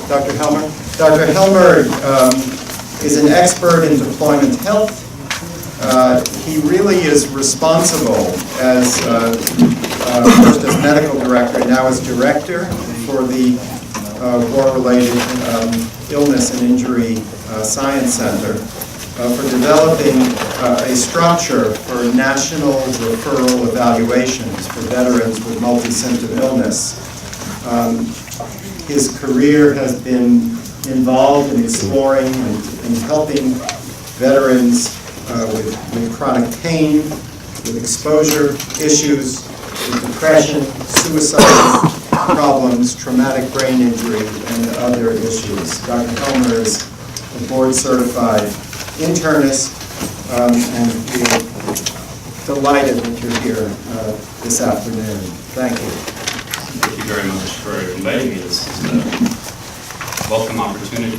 Dr. Helmer. Dr. Helmer is an expert in deployment health. He really is responsible as first as medical director and now as director for the War-Related Illness and Injury Science Center for developing a structure for national referral evaluations for veterans with multi-symptom illness. His career has been involved in exploring and helping veterans with chronic pain, with exposure issues, with depression, suicide problems, traumatic brain injury, and other issues. Dr. Helmer is a board-certified internist, and we're delighted that you're here this afternoon. Thank you. Thank you very much for inviting me. This is a welcome opportunity.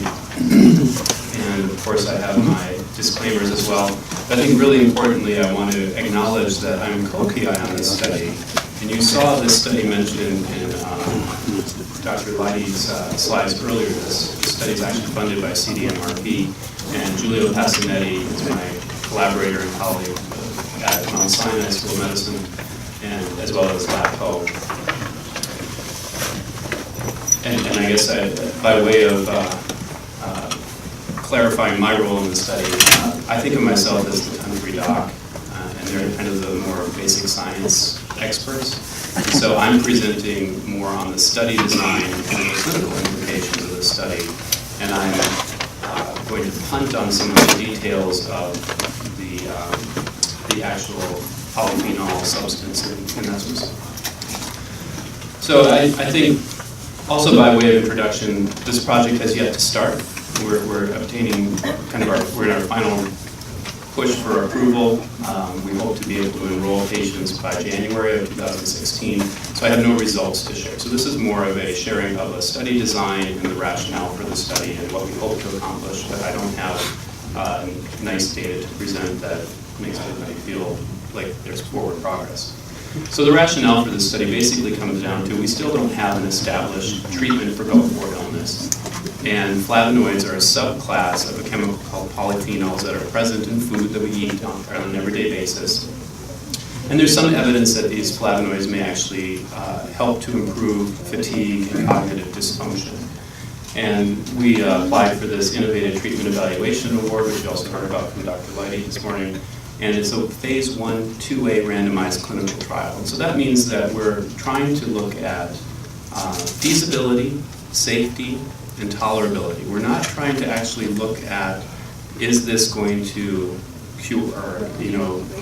And of course, I have my disclaimers as well. But I think really importantly, I want to acknowledge that I'm co-PI on this study. And you saw this study mentioned in Dr. Leidy's slides earlier. This study is actually funded by CDMRP. And Giulio Passanetti is my collaborator and colleague at Mount Sinai School of Medicine, and as well as LAPO. And I guess by way of clarifying my role in the study, I think of myself as the country doc, and they're kind of the more basic science experts. So I'm presenting more on the study design and the clinical implications of the study, and I'm going to punt on some of the details of the actual polyphenol substance in that specific. So I think, also by way of introduction, this project has yet to start. We're obtaining we're in our final push for approval. We hope to be able to enroll patients by January of 2016. So I have no results to share. So this is more of a sharing of a study design and the rationale for the study and what we hope to accomplish, but I don't have nice data to present that makes everybody feel like there's forward progress. So the rationale for this study basically comes down to we still don't have an established treatment for go-forward illness. And flavonoids are a subclass of a chemical called polyphenols that are present in food that we eat on an everyday basis. And there's some evidence that these flavonoids may actually help to improve fatigue and cognitive dysfunction. And we applied for this Innovative Treatment Evaluation Award, which you also heard about from Dr. Leidy this morning. And it's a phase 1/2A randomized clinical trial. And so that means that we're trying to look at feasibility, safety, and tolerability. We're not trying to actually look at, is this going to cure or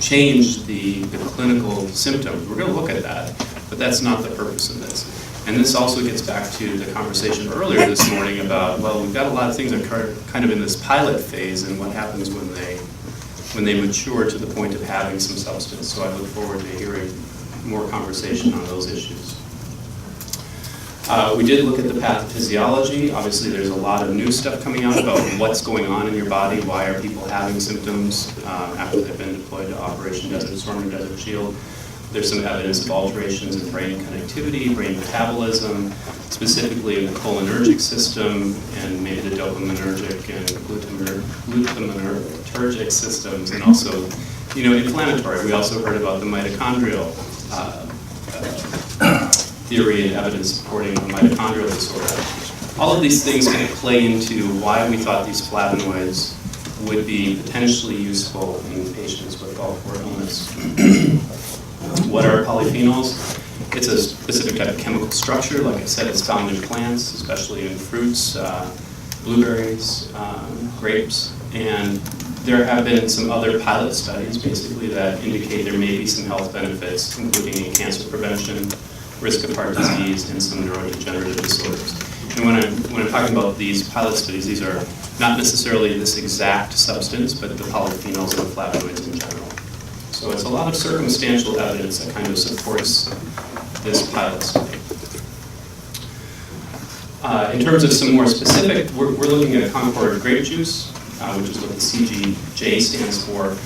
change the clinical symptoms. We're going to look at that, but that's not the purpose of this. And this also gets back to the conversation earlier this morning about, well, we've got a lot of things that are kind of in this pilot phase and what happens when they mature to the point of having some substance. So I look forward to hearing more conversation on those issues. We did look at the pathophysiology. Obviously, there's a lot of new stuff coming out about what's going on in your body, why are people having symptoms after they've been deployed to Operation Desert Storm and Desert Shield. There's some evidence of alterations in brain connectivity, brain metabolism, specifically in the cholinergic system, and maybe the dopaminergic and glutaminergic systems, and also, inflammatory. We also heard about the mitochondrial theory and evidence supporting mitochondrial disorder. All of these things kind of play into why we thought these flavonoids would be potentially useful in patients with go-forward illness. What are polyphenols? It's a specific type of chemical structure. Like I said, it's found in plants, especially in fruits, blueberries, grapes, and there have been some other pilot studies basically that indicate there may be some health benefits, including in cancer prevention, risk of heart disease, and some neurodegenerative disorders. And when I'm talking about these pilot studies, these are not necessarily this exact substance, but the polyphenols and the flavonoids in general. So it's a lot of circumstantial evidence that kind of supports this pilot study. In terms of some more specific, we're looking at Concord grape juice, which is what the CGJ stands for.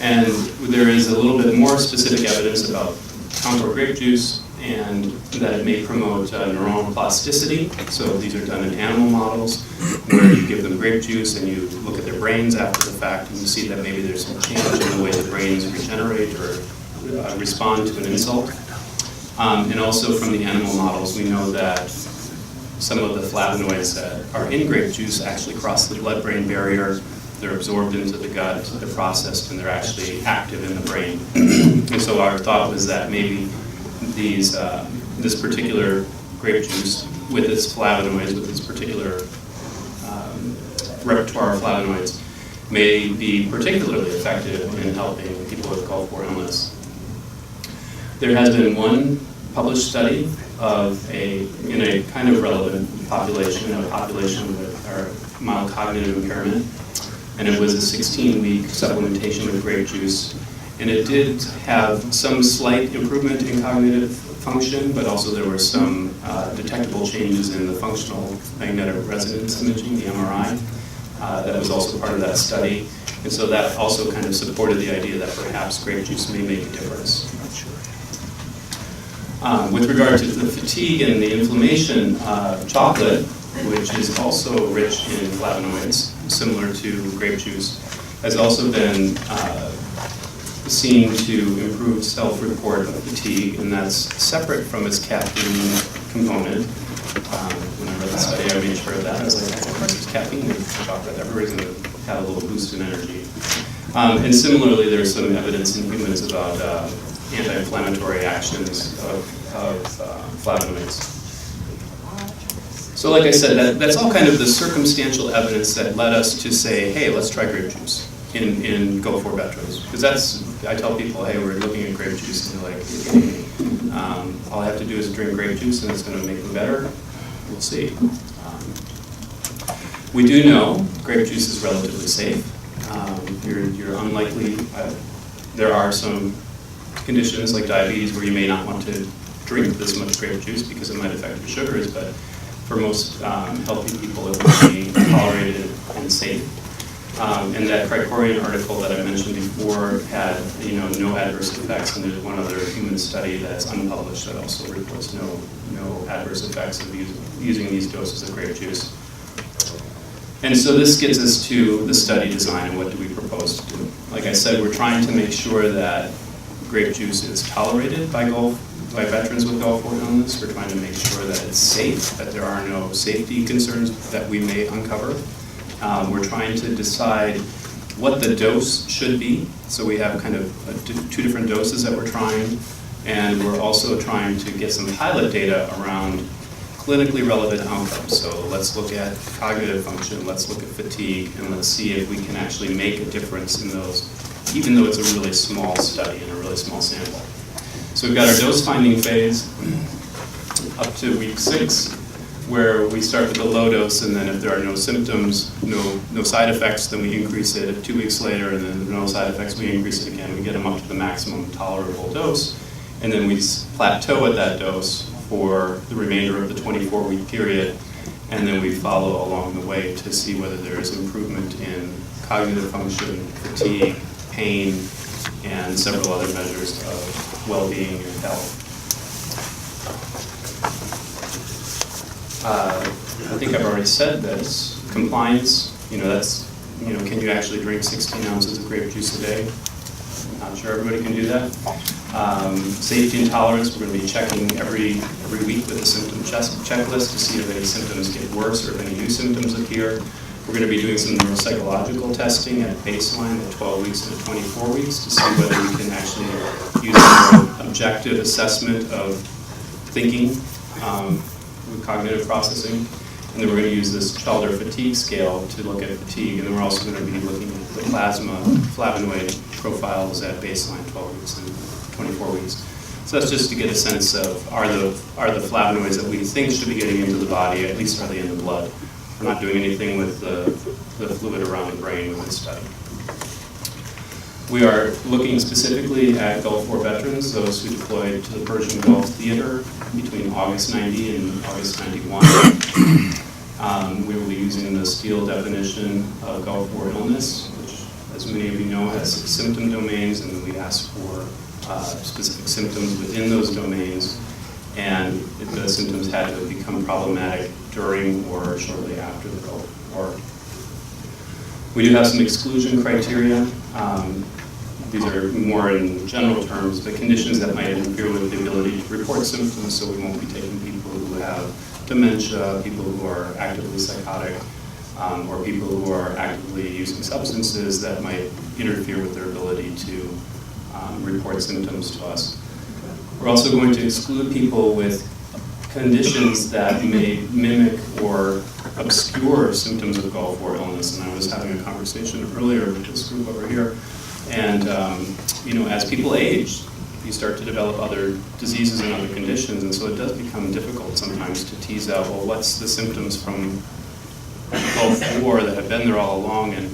And there is a little bit more specific evidence about Concord grape juice and that it may promote neuronal plasticity. So these are done in animal models where you give them grape juice and you look at their brains after the fact and you see that maybe there's some change in the way the brains regenerate or respond to an insult. And also from the animal models, we know that some of the flavonoids that are in grape juice actually cross the blood-brain barrier. They're absorbed into the gut, they're processed, and they're actually active in the brain. And so our thought was that maybe this particular grape juice with its flavonoids, with its particular repertoire of flavonoids, may be particularly effective in helping people with Gulf War illness. There has been one published study in a kind of relevant population, a population with mild cognitive impairment, and it was a 16-week supplementation with grape juice. And it did have some slight improvement in cognitive function, but also there were some detectable changes in the functional magnetic resonance imaging, the MRI. That was also part of that study. And so that also kind of supported the idea that perhaps grape juice may make a difference. With regard to the fatigue and the inflammation, chocolate, which is also rich in flavonoids, similar to grape juice, has also been seen to improve self-report of fatigue, and that's separate from its caffeine component. When I read the study, I made sure of that. I was like, of course, it's caffeine in chocolate. Everybody's going to have a little boost in energy. And similarly, there's some evidence in humans about anti-inflammatory actions of flavonoids. So like I said, that's all kind of the circumstantial evidence that led us to say, hey, let's try grape juice in Gulf War veterans. Because I tell people, hey, we're looking at grape juice, and they're like, you're kidding me. All I have to do is drink grape juice and it's going to make me better. We'll see. We do know grape juice is relatively safe. You're unlikely, there are some conditions like diabetes where you may not want to drink this much grape juice because it might affect your sugars, but for most healthy people it will be tolerated and safe. And that Krikorian article that I mentioned before had no adverse effects, and there's one other human study that's unpublished that also reports no adverse effects of using these doses of grape juice. And so this gets us to the study design and what do we propose to do. Like I said, we're trying to make sure that grape juice is tolerated by veterans with Gulf War illness. We're trying to make sure that it's safe, that there are no safety concerns that we may uncover. We're trying to decide what the dose should be. So we have kind of two different doses that we're trying, and we're also trying to get some pilot data around clinically relevant outcomes. So let's look at cognitive function, let's look at fatigue, and let's see if we can actually make a difference in those, even though it's a really small study and a really small sample. So we've got our dose finding phase up to week 6, where we start with a low dose, and then if there are no symptoms, no side effects, then we increase it 2 weeks later, and then no side effects, we increase it again. We get them up to the maximum tolerable dose, and then we plateau at that dose for the remainder of the 24-week period, and then we follow along the way to see whether there is improvement in cognitive function, fatigue, pain, and several other measures of well-being and health. I think I've already said this. Compliance, can you actually drink 16 ounces of grape juice a day? I'm not sure everybody can do that. Safety and tolerance, we're going to be checking every week with a symptom checklist to see if any symptoms get worse or if any new symptoms appear. We're going to be doing some neuropsychological testing at baseline at 12 weeks and at 24 weeks to see whether we can actually use an objective assessment of thinking with cognitive processing. And then we're going to use this Chalder fatigue scale to look at fatigue. And then we're also going to be looking at the plasma flavonoid profiles at baseline 12 weeks and 24 weeks. So that's just to get a sense of are the flavonoids that we think should be getting into the body, at least are they in the blood. We're not doing anything with the fluid around the brain with this study. We are looking specifically at Gulf War veterans, those who deployed to the Persian Gulf Theater between August 90 and August 91. We will be using the Steele definition of Gulf War illness, which, as many of you know, has 6 symptom domains, and then we ask for specific symptoms within those domains. and the symptoms had to become problematic during or shortly after the gulf war. We do have some exclusion criteria. These are more in general terms, but conditions that might interfere with the ability to report symptoms, so we won't be taking people who have dementia, people who are actively psychotic, or people who are actively using substances that might interfere with their ability to report symptoms to us. We're also going to exclude people with conditions that may mimic or obscure symptoms of Gulf War illness. And I was having a conversation earlier with this group over here. And you know, as people age, you start to develop other diseases and other conditions, and so it does become difficult sometimes to tease out, well, what's the symptoms from Gulf War that have been there all along, and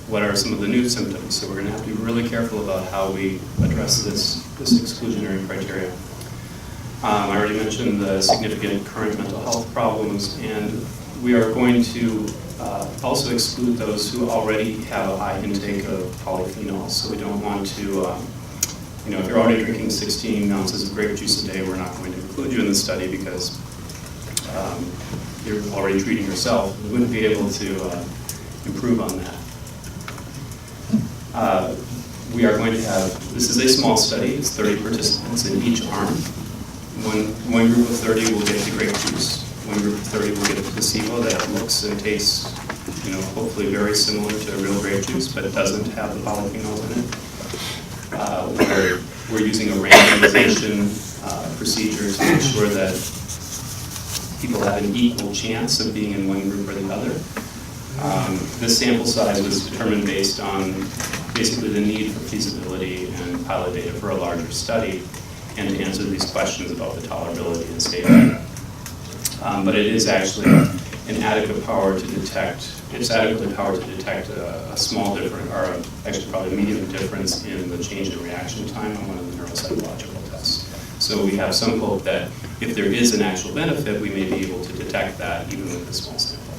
what are some of the new symptoms? So we're going to have to be really careful about how we address this exclusionary criteria. I already mentioned the significant current mental health problems, and we are going to also exclude those who already have a high intake of polyphenols. So we don't want to, you know, if you're already drinking 16 ounces of grape juice a day, we're not going to include you in the study because you're already treating yourself. We wouldn't be able to improve on that. We are going to have, this is a small study, it's 30 participants in each arm. One group of 30 will get the grape juice. One group of 30 will get a placebo that looks and tastes, you know, hopefully very similar to real grape juice, but it doesn't have the polyphenols in it. We're using a randomization procedure to make sure that people have an equal chance of being in one group or the other. This sample size was determined based on basically the need for feasibility and pilot data for a larger study, and to answer these questions about the tolerability and safety. But it is actually an adequate power to detect, it's adequately powered to detect a small difference, or actually probably a medium difference in the change in reaction time on one of the neuropsychological tests. So we have some hope that if there is an actual benefit, we may be able to detect that even with a small sample.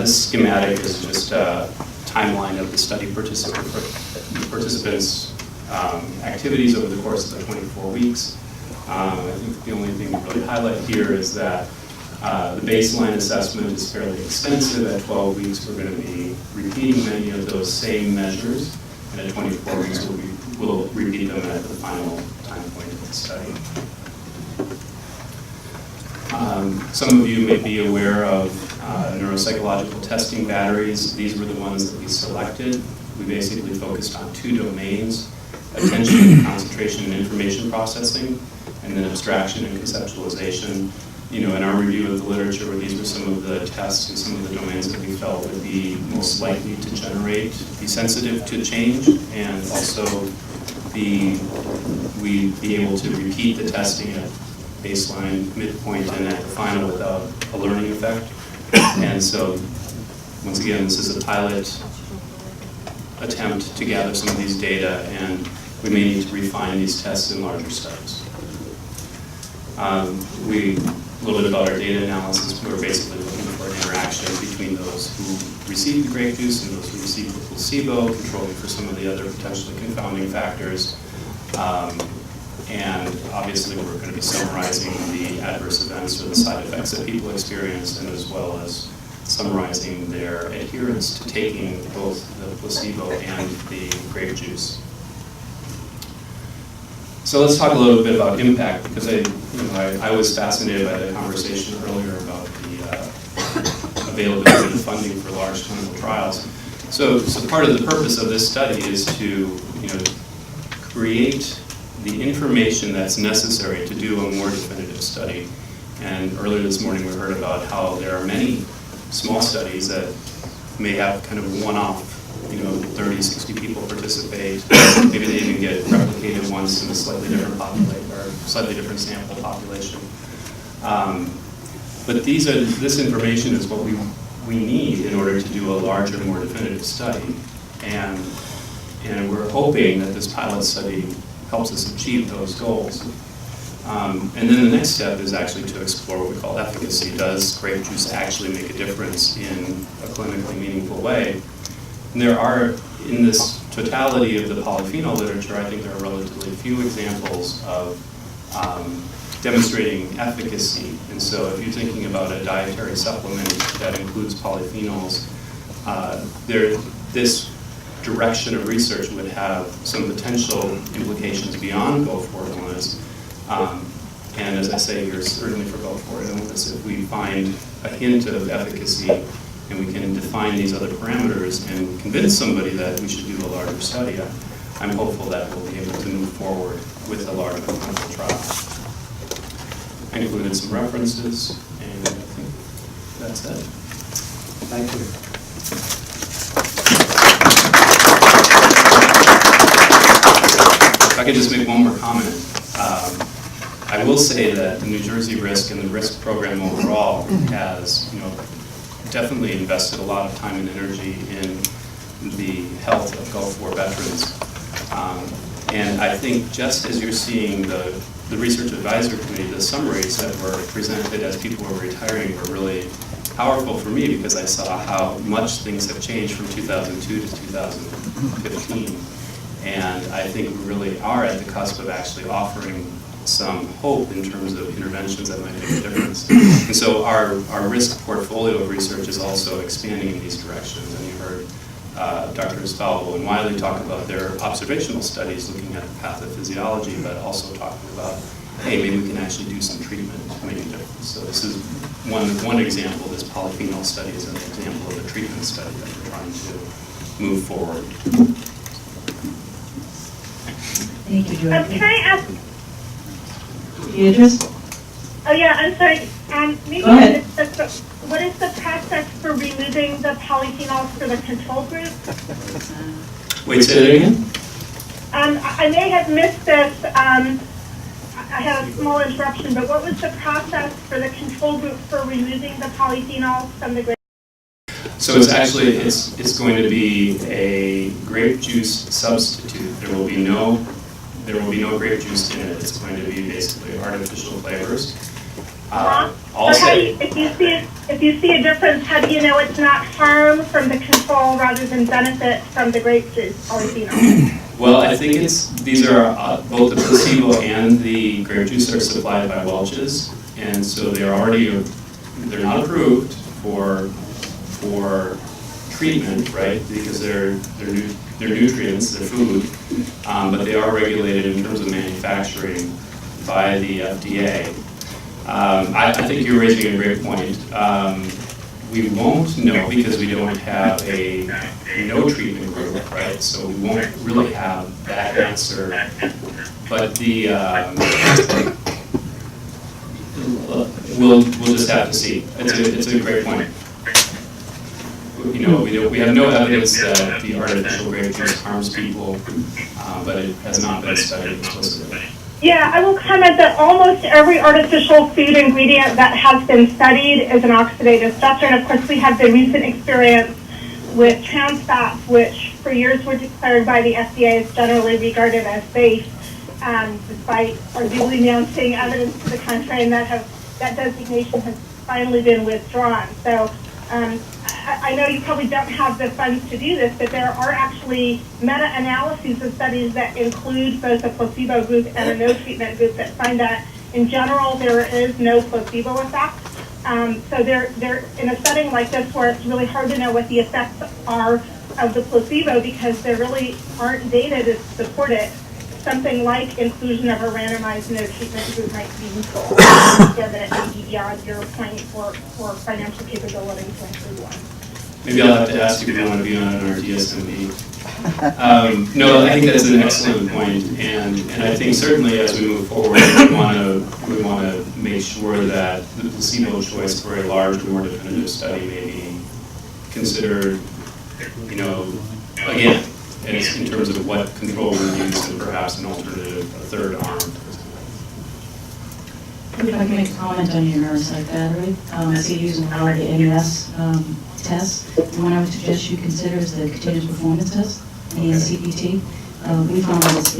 This schematic is just a timeline of the study participants' activities over the course of the 24 weeks. I think the only thing to really highlight here is that the baseline assessment is fairly extensive. At 12 weeks, we're going to be repeating many of those same measures, and at 24 weeks, we'll repeat them at the final time point of the study. Some of you may be aware of neuropsychological testing batteries. These were the ones that we selected. We basically focused on two domains: attention, concentration, and information processing, and then abstraction and conceptualization. You know, in our review of the literature, these were some of the tests and some of the domains that we felt would be most likely to generate, be sensitive to change, and also we'd be able to repeat the testing at baseline, midpoint, and at the final without a learning effect. And so, once again, this is a pilot attempt to gather some of these data, and we may need to refine these tests in larger studies. A little bit about our data analysis. We're basically looking for an interaction between those who received the grape juice and those who received the placebo, controlling for some of the other potentially confounding factors. And obviously we're going to be summarizing the adverse events or the side effects that people experienced, and as well as summarizing their adherence to taking both the placebo and the grape juice. So let's talk a little bit about impact, because I was fascinated by the conversation earlier about the availability of funding for large clinical trials. So part of the purpose of this study is to create the information that's necessary to do a more definitive study. And earlier this morning we heard about how there are many small studies that may have kind of one-off, 30, 60 people participate. Maybe they even get replicated once in a slightly different population or slightly different sample population. But this information is what we need in order to do a larger, more definitive study. And we're hoping that this pilot study helps us achieve those goals. And then the next step is actually to explore what we call efficacy. Does grape juice actually make a difference in a clinically meaningful way? And there are, in this totality of the polyphenol literature, I think there are relatively few examples of demonstrating efficacy. And so if you're thinking about a dietary supplement that includes polyphenols, this direction of research would have some potential implications beyond Go-4 illness. And as I say here, certainly for Go-4 illness, if we find a hint of efficacy and we can define these other parameters and convince somebody that we should do a larger study, I'm hopeful that we'll be able to move forward with a larger clinical trial. I included some references, and I think that's it. Thank you. If I could just make one more comment. I will say that the New Jersey RISC and the RISC program overall has, definitely invested a lot of time and energy in the health of Go-4 veterans. And I think just as you're seeing the Research Advisory Committee, the summaries that were presented as people were retiring were really powerful for me because I saw how much things have changed from 2002 to 2015. And I think we really are at the cusp of actually offering some hope in terms of interventions that might make a difference. And so our risk portfolio of research is also expanding in these directions. And you heard Drs. Falvo and Wiley talk about their observational studies looking at the pathophysiology, but also talking about, hey, maybe we can actually do some treatment to make a difference. So this is one example. This polyphenol study is an example of a treatment study that we're trying to move forward. Thank you, Joy. Can I ask? Beatrice? Oh yeah, I'm sorry. Maybe Go ahead. what is the process for removing the polyphenols for the control group? Wait, say that again? I may have missed this. I had a small interruption, but what was the process for the control group for removing the polyphenols from the grape? So it's actually, it's going to be a grape juice substitute. There will be no grape juice in it. It's going to be basically artificial flavors. So if you see a difference, how do you know it's not harm from the control rather than benefit from the grape juice polyphenol? Well, I think these are both the placebo and the grape juice are supplied by Welch's, and so they're not approved for treatment, right? Because they're nutrients, they're food, but they are regulated in terms of manufacturing by the FDA. I think you're raising a great point. We won't know because we don't have a no treatment group, right? So we won't really have that answer. But we'll just have to see. It's a great point. We have no evidence that the artificial grape juice harms people, but it has not been studied explicitly. Yeah, I will comment that almost every artificial food ingredient that has been studied is an oxidative stressor. And of course, we have the recent experience with trans fats, which for years were declared by the FDA as generally regarded as safe, despite arguably mounting evidence to the contrary, and that designation has finally been withdrawn. So I know you probably don't have the funds to do this, but there are actually meta-analyses of studies that include both a placebo group and a no treatment group that find that in general there is no placebo effect. So they're in a setting like this where it's really hard to know what the effects are of the placebo because there really aren't data to support it. Something like inclusion of a randomized no treatment group might be useful. Given it may be beyond your point for financial capability to include one. Maybe I'll have to ask you if you want to be on our DSMB. No, I think that's an excellent point, and I think certainly as we move forward, we want to make sure that the placebo choice for a large, more definitive study may be considered, again, in terms of what control we use and perhaps an alternative, a third arm. If I can make a comment on your neuropsych battery, I see you using a lot of the NUS tests. The one I would suggest you consider is the continuous performance test, the CPT. We found that it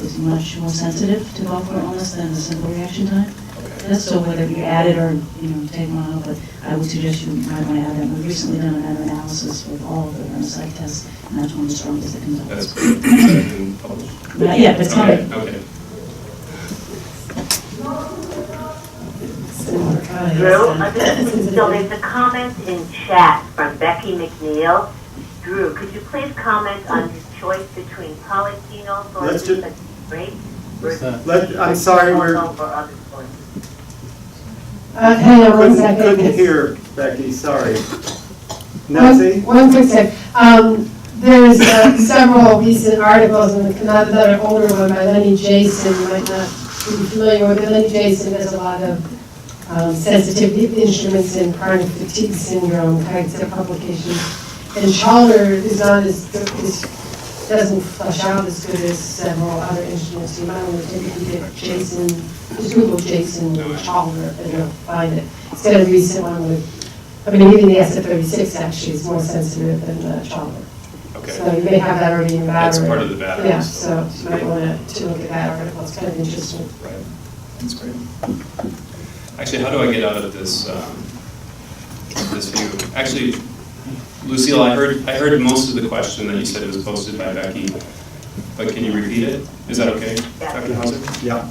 is much more sensitive to Go-4 illness than the simple reaction time test. So whether you add it or take one out, but I would suggest you might want to add it. We've recently done a meta-analysis with all of the neuropsych tests, and that's one of the strongest that comes up. That's great. Yeah, but it's coming. Okay. Drew, so there's a comment in chat from Becky McNeil. Drew, could you please comment on your choice between polyphenol Let's sources ju- such as grape What's versus that? I'm sorry, we're, cocoa or other sources? Hang on one second. couldn't hear, Becky, sorry. Nancy? One quick sec. There's several recent articles, and another older one by Lenny Jason, you might not be familiar with it. Lenny Jason does a lot of sensitivity instruments in chronic fatigue syndrome kinds of publications. And Chalder is not as, doesn't flesh out as good as several other instruments. You might want to take a look at Jason, just Google Jason Chalder, and you'll find it. It's got a recent one with, I mean, even the SF-36 actually is more sensitive than Chalder. Okay. So you may have that already in your battery. That's part of the battery. Yeah, so you might want to look at that article. It's kind of interesting. Right. That's great. Actually, how do I get out of this this view? Actually, Lucille, I heard most of the question that you said was posted by Becky, but can you repeat it? Is that okay, Yeah. Dr. Hauser? Yeah.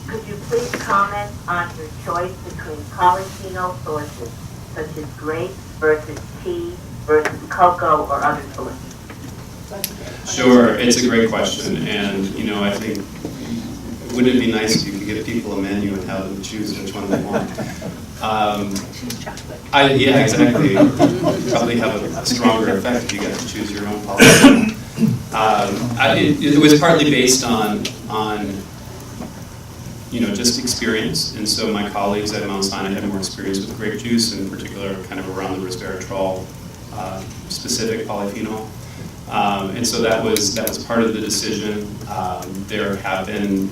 Could you please comment on your choice between polyphenol sources such as grape versus tea versus cocoa or other sources? Sure, it's a great question, and I think, wouldn't it be nice if you could give people a menu and have them choose which one they want? Yeah, exactly. Probably have a stronger effect if you get to choose your own policy. It was partly based on just experience, and so my colleagues at Mount Sinai had more experience with grape juice, in particular, kind of around the resveratrol specific polyphenol. And so that was part of the decision. There have been,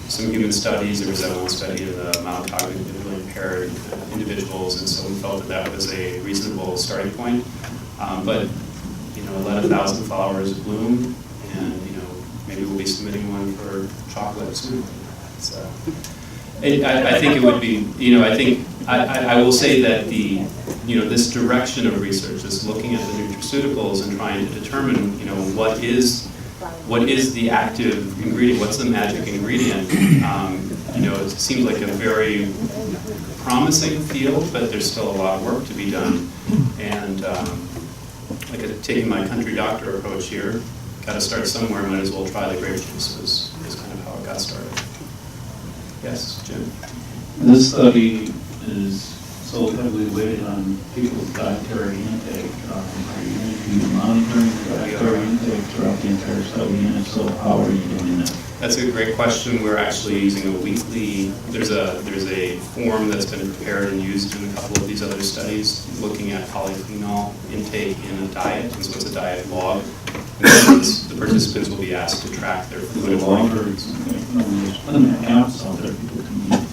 some human studies. There was that one study of the mild cognitively impaired individuals, and so we felt that was a reasonable starting point. But 11,000 flowers bloom, and maybe we'll be submitting one for chocolate soon. So I think it would be, I will say that this direction of research, this looking at the nutraceuticals and trying to determine, what is the active ingredient, what's the magic ingredient, it seems like a very promising field, but there's still a lot of work to be done. And taking my country doctor approach here, got to start somewhere, might as well try the grape juice, is kind of how it got started. Yes, Jim? This study is so heavily weighted on people's dietary intake. Are you going to be monitoring the dietary intake throughout the entire study? And if so, how are you doing that? That's a great question. We're actually using a weekly, there's a form that's been prepared and used in a couple of these other studies looking at polyphenol intake in a diet, and so it's a diet log. And so the participants will be asked to track their food. There's plenty of apps out there people can use.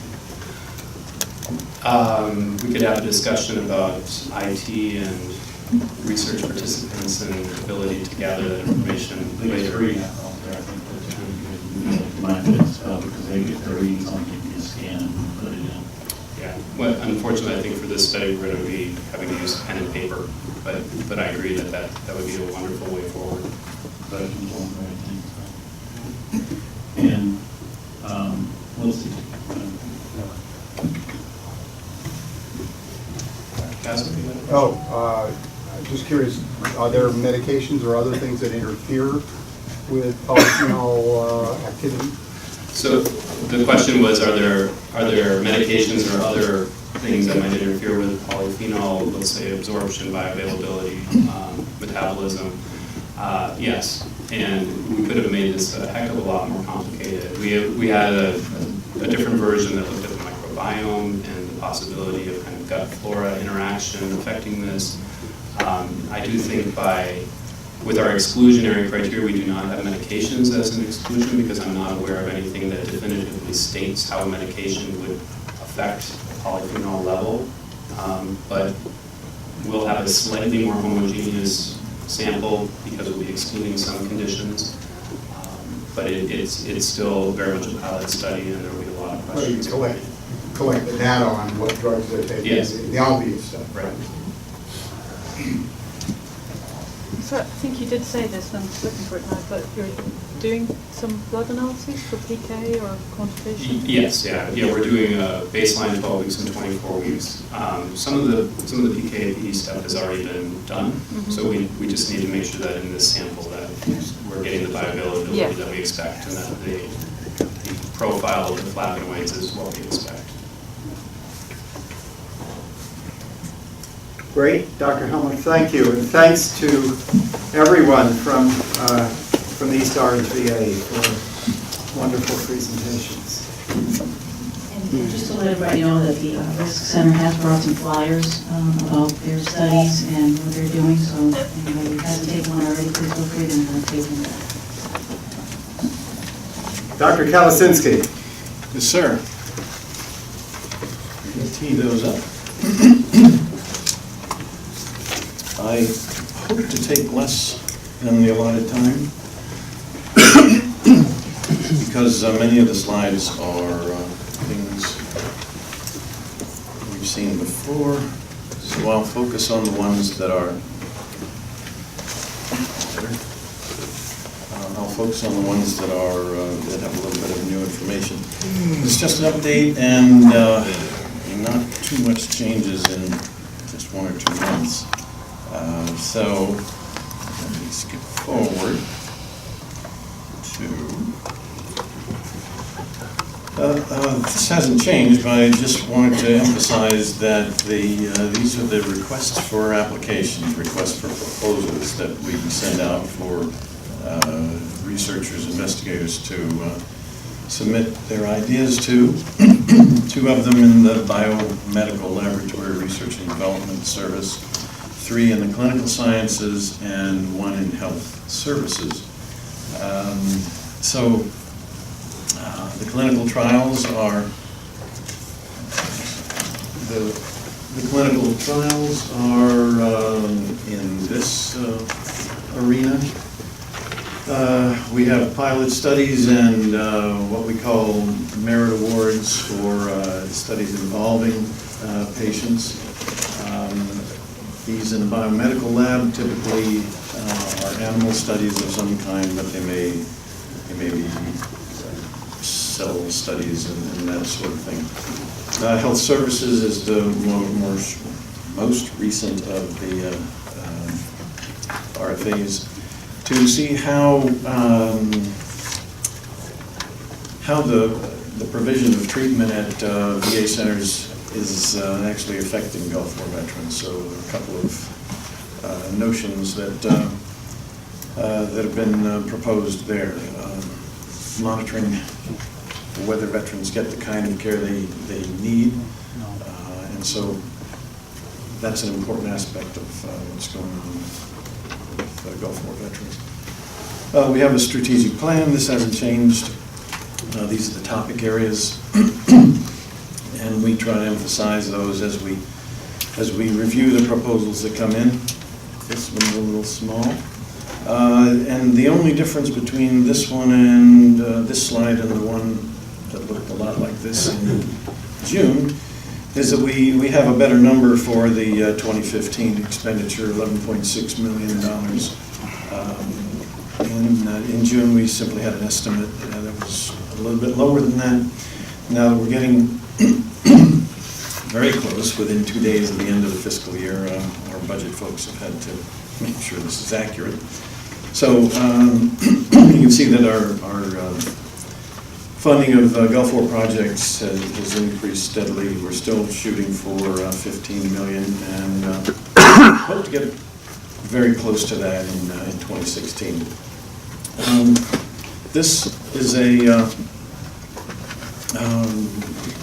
We could have a discussion about IT and research participants and ability to gather that information later. Free app out there, I think because they get their readings on you scan and put it in. Yeah. Well, unfortunately, I think for this study we're going to be having to use pen and paper, but I agree that would be a wonderful way forward. But it's one great thing. And we'll see. I'm just curious, are there medications or other things that interfere with polyphenol activity? So the question was, are there medications or other things that might interfere with polyphenol, let's say absorption, bioavailability, metabolism? Yes, and we could have made this a heck of a lot more complicated. We had a different version that looked at the microbiome and the possibility of kind of gut flora interaction affecting this. I do think with our exclusionary criteria, we do not have medications as an exclusion because I'm not aware of anything that definitively states how a medication would affect the polyphenol level. But we'll have a slightly more homogeneous sample because we'll be excluding some conditions. But it's still very much a pilot study, and there will be a lot of Well, you questions. collect the data on what drugs they're taking, Yes. the obvious stuff. Right. So I think you did say this, and I'm just looking for it now, but you're doing some blood analyses for PK or quantitation? Yes, we're doing a baseline 12 weeks and 24 weeks. Some of the PK/PD stuff has already been done, so we just need to make sure that in this sample that we're getting the bioavailability that we expect, and that the profile of the flavonoids is what we expect. Great, Dr. Hellman, thank you. And thanks to everyone from the East Orange VA for wonderful presentations. And just to let everybody know that the Risk Center has brought some flyers about their studies and what they're doing, so if anybody hasn't taken one already, please feel free to take one. Dr. Kalasinski. Yes, sir. Tee those up. I hope to take less than the allotted time because many of the slides are things we've seen before, so I'll focus on the ones that are that have a little bit of new information. It's just an update and not too much changes in just 1 or 2 months. So let me skip forward to this hasn't changed, but I just wanted to emphasize that these are the requests for applications, requests for proposals that we send out for researchers, investigators to submit their ideas to. 2 of them in the biomedical laboratory research and development service, 3 in the clinical sciences, and 1 in health services. The clinical trials are in this arena. We have pilot studies and what we call merit awards for studies involving patients. These in the biomedical lab typically are animal studies of some kind, but they may be cell studies and that sort of thing. Health services is the most recent of the RFAs to see how the provision of treatment at VA centers is actually affecting Gulf War veterans. So there are a couple of notions that have been proposed there. Monitoring whether veterans get the kind of care they need, and so that's an important aspect of what's going on with Gulf War veterans. We have a strategic plan. This hasn't changed. These are the topic areas. And we try to emphasize those as we review the proposals that come in. This one's a little small. And the only difference between this one and this slide and the one that looked a lot like this in June is that we have a better number for the 2015 expenditure, $11.6 million. In June, we simply had an estimate that was a little bit lower than that. Now we're getting very close, within 2 days of the end of the fiscal year. Our budget folks have had to make sure this is accurate. So you can see that our funding of Gulf War projects has increased steadily. We're still shooting for 15 million and hope to get very close to that in 2016. This is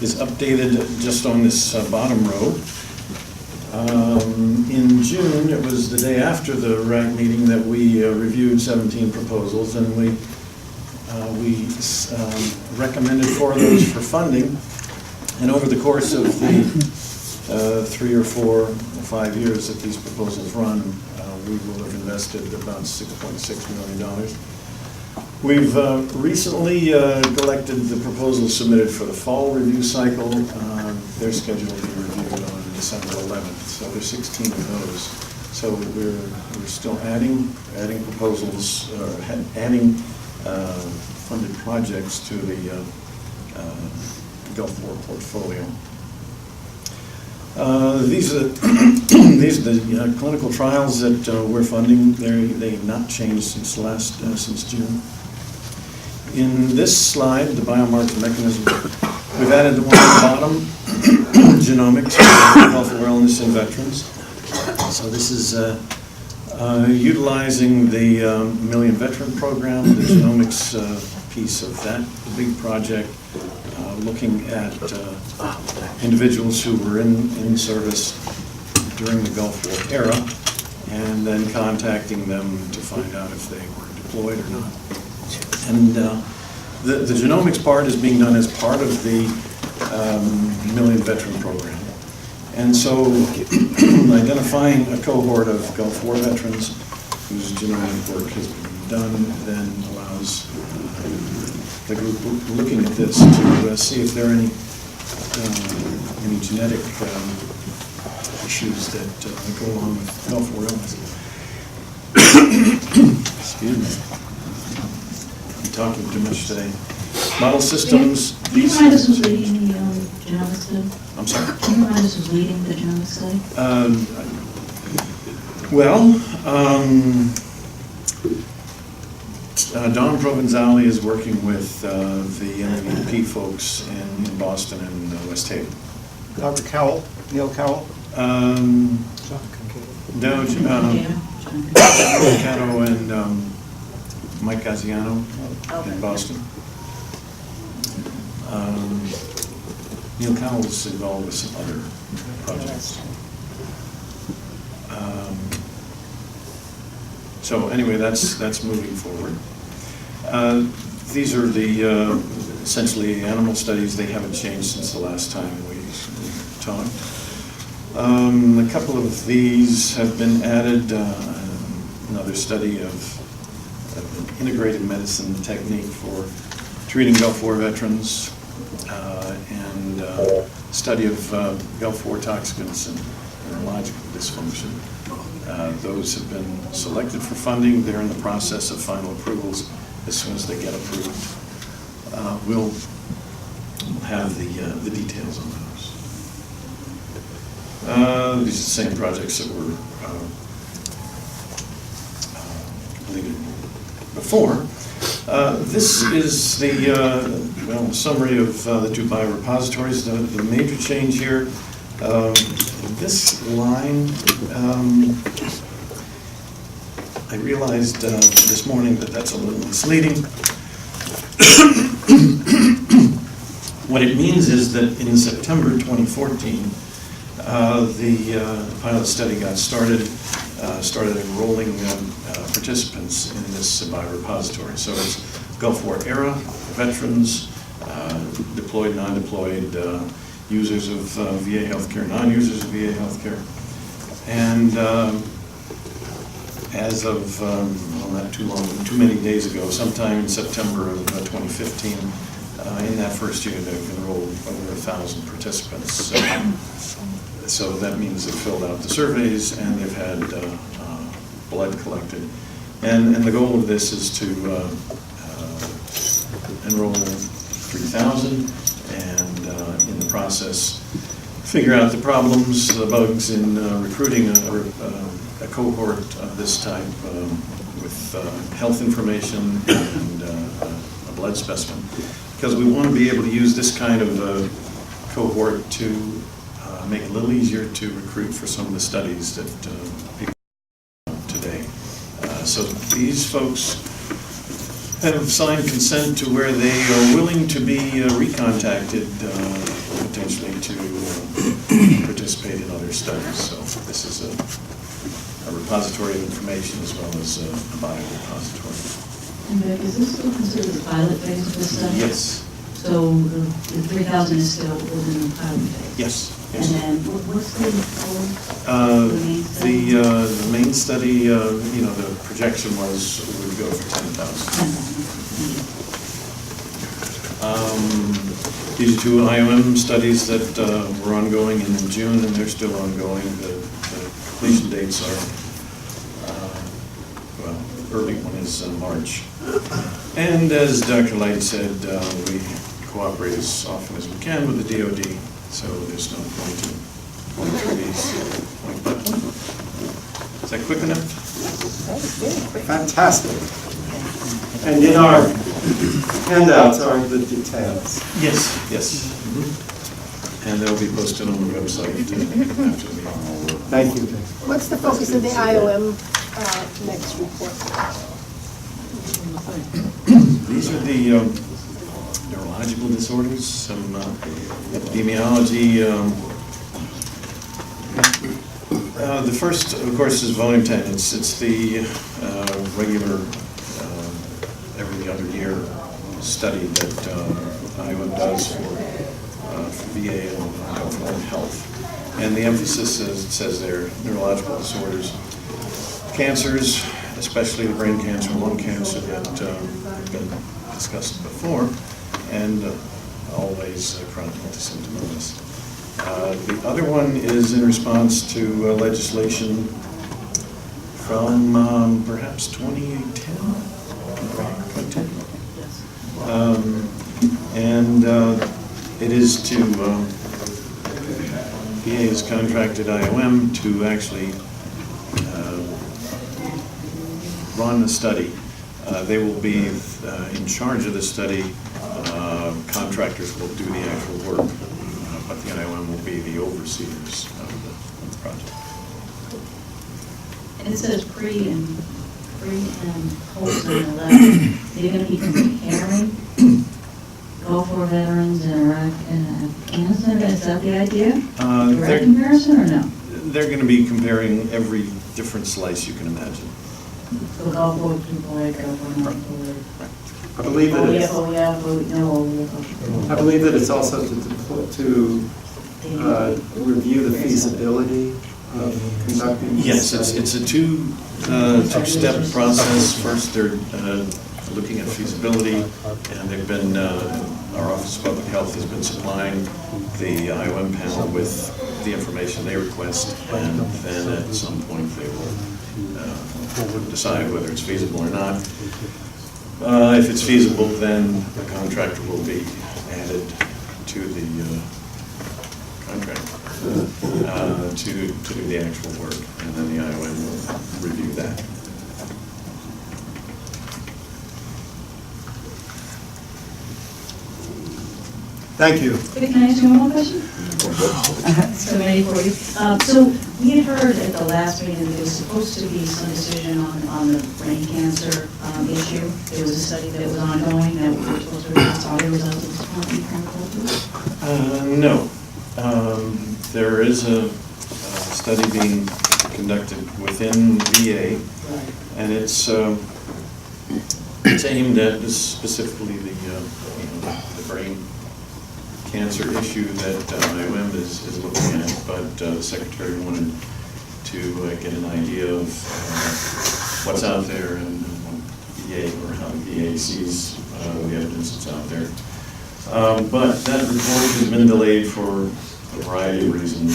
is updated just on this bottom row. In June, it was the day after the RAC meeting that we reviewed 17 proposals, and we recommended 4 of those for funding. And over the course of the 3 or 4 or 5 years that these proposals run, we will have invested about $6.6 million. We've recently collected the proposals submitted for the fall review cycle. They're scheduled to be reviewed on December 11th, so there's 16 of those So we're still adding proposals, adding funded projects to the Gulf War portfolio. These are the clinical trials that we're funding. They've not changed since June. In this slide, the biomarker mechanism, we've added the one at the bottom, genomics, health and wellness in veterans. So this is utilizing the Million Veteran Program, the genomics piece of that big project, looking at individuals who were in service during the Gulf War era, and then contacting them to find out if they were deployed or not. And the genomics part is being done as part of the Million Veteran Program. And so identifying a cohort of Gulf War veterans whose genomic work has been done then allows the group looking at this to see if there are any genetic issues that go along with Gulf War illness. Excuse me. I'm talking too much today. Model systems. Can you remind us who's leading the genomics study? I'm sorry? Can you remind us who's leading the genomics study? Don Provenzali is working with the MVP folks in Boston and West Haven. Dr. Cowell, Neil Cowell? No, Cato and Mike Gaziano in Boston. Neil Cowell is involved with some other projects. So anyway, that's moving forward. These are the essentially animal studies. They haven't changed since the last time we talked. A couple of these have been added. Another study of an integrated medicine technique for treating Gulf War veterans, and study of Gulf War toxicants and neurological dysfunction. Those have been selected for funding. They're in the process of final approvals. As soon as they get approved, we'll have the details on those. These are the same projects that were completed before. This is the summary of the two biorepositories. The major change here, this line, I realized this morning that that's a little misleading. What it means is that in September 2014, the pilot study got started enrolling participants in this biorepository. So it's Gulf War era veterans, deployed, non-deployed, users of VA healthcare, non-users of VA healthcare, and as of not too many days ago, sometime in September of 2015, in that first year, they've enrolled over 1,000 participants. So that means they've filled out the surveys and they've had blood collected. And the goal of this is to enroll 3,000 and in the process figure out the problems, the bugs in recruiting a cohort of this type with health information and a blood specimen. Because we want to be able to use this kind of cohort to make it a little easier to recruit for some of the studies that people do today. So these folks have signed consent to where they are willing to be recontacted potentially to participate in other studies. So this is a repository of information as well as a biorepository. And is this still considered the pilot phase of this study? Yes. So the 3,000 is still within the pilot phase? Yes. And then what's the the main study, the projection was we would go for 10,000. These are two IOM studies that were ongoing in June, and they're still ongoing. The completion dates are early one is March. And as Dr. Light said, we cooperate as often as we can with the DoD, so there's no point in going through these. But is that quick enough? Fantastic. And in our handouts are the details. Yes. Yes. And they'll be posted on the website after the meeting. Thank you. What's the focus of the IOM next report? These are the neurological disorders, some epidemiology. The first, of course, is volume 10. It's the regular every other year study that IOM does for VA and government health. And the emphasis, as it says there, neurological disorders, cancers, especially the brain cancer and lung cancer that have been discussed before, and always chronic multisymptomatis. The other one is in response to legislation from perhaps 2010, and it is to, VA has contracted IOM to actually run the study. They will be in charge of the study. Contractors will do the actual work, but the IOM will be the overseers of the project. And it says pre and post 9/11. You're going to be comparing Gulf War veterans in Iraq and Afghanistan. Is that the idea? Direct comparison or no? They're going to be comparing every different slice you can imagine. So Gulf War people like Gulf War not people. I believe that it's, I believe that it's also to review the feasibility of conducting. Yes, it's a two-step process. First, they're looking at feasibility, and they've been, our Office of Public Health has been supplying the IOM panel with the information they request, and then at some point they will decide whether it's feasible or not. If it's feasible, then the contractor will be added to the contract to do the actual work, and then the IOM will review that. Thank you. Can I ask you one more question? So many for you. So we had heard at the last meeting that there was supposed to be some decision on the brain cancer issue. There was a study that was ongoing that we were supposed to release all the results of this point. No. There is a study being conducted within VA, and it's aimed at specifically the brain cancer issue that IOM is looking at, but the Secretary wanted to get an idea of what's out there and what VA, or how the VA sees the evidence that's out there. But that report has been delayed for a variety of reasons.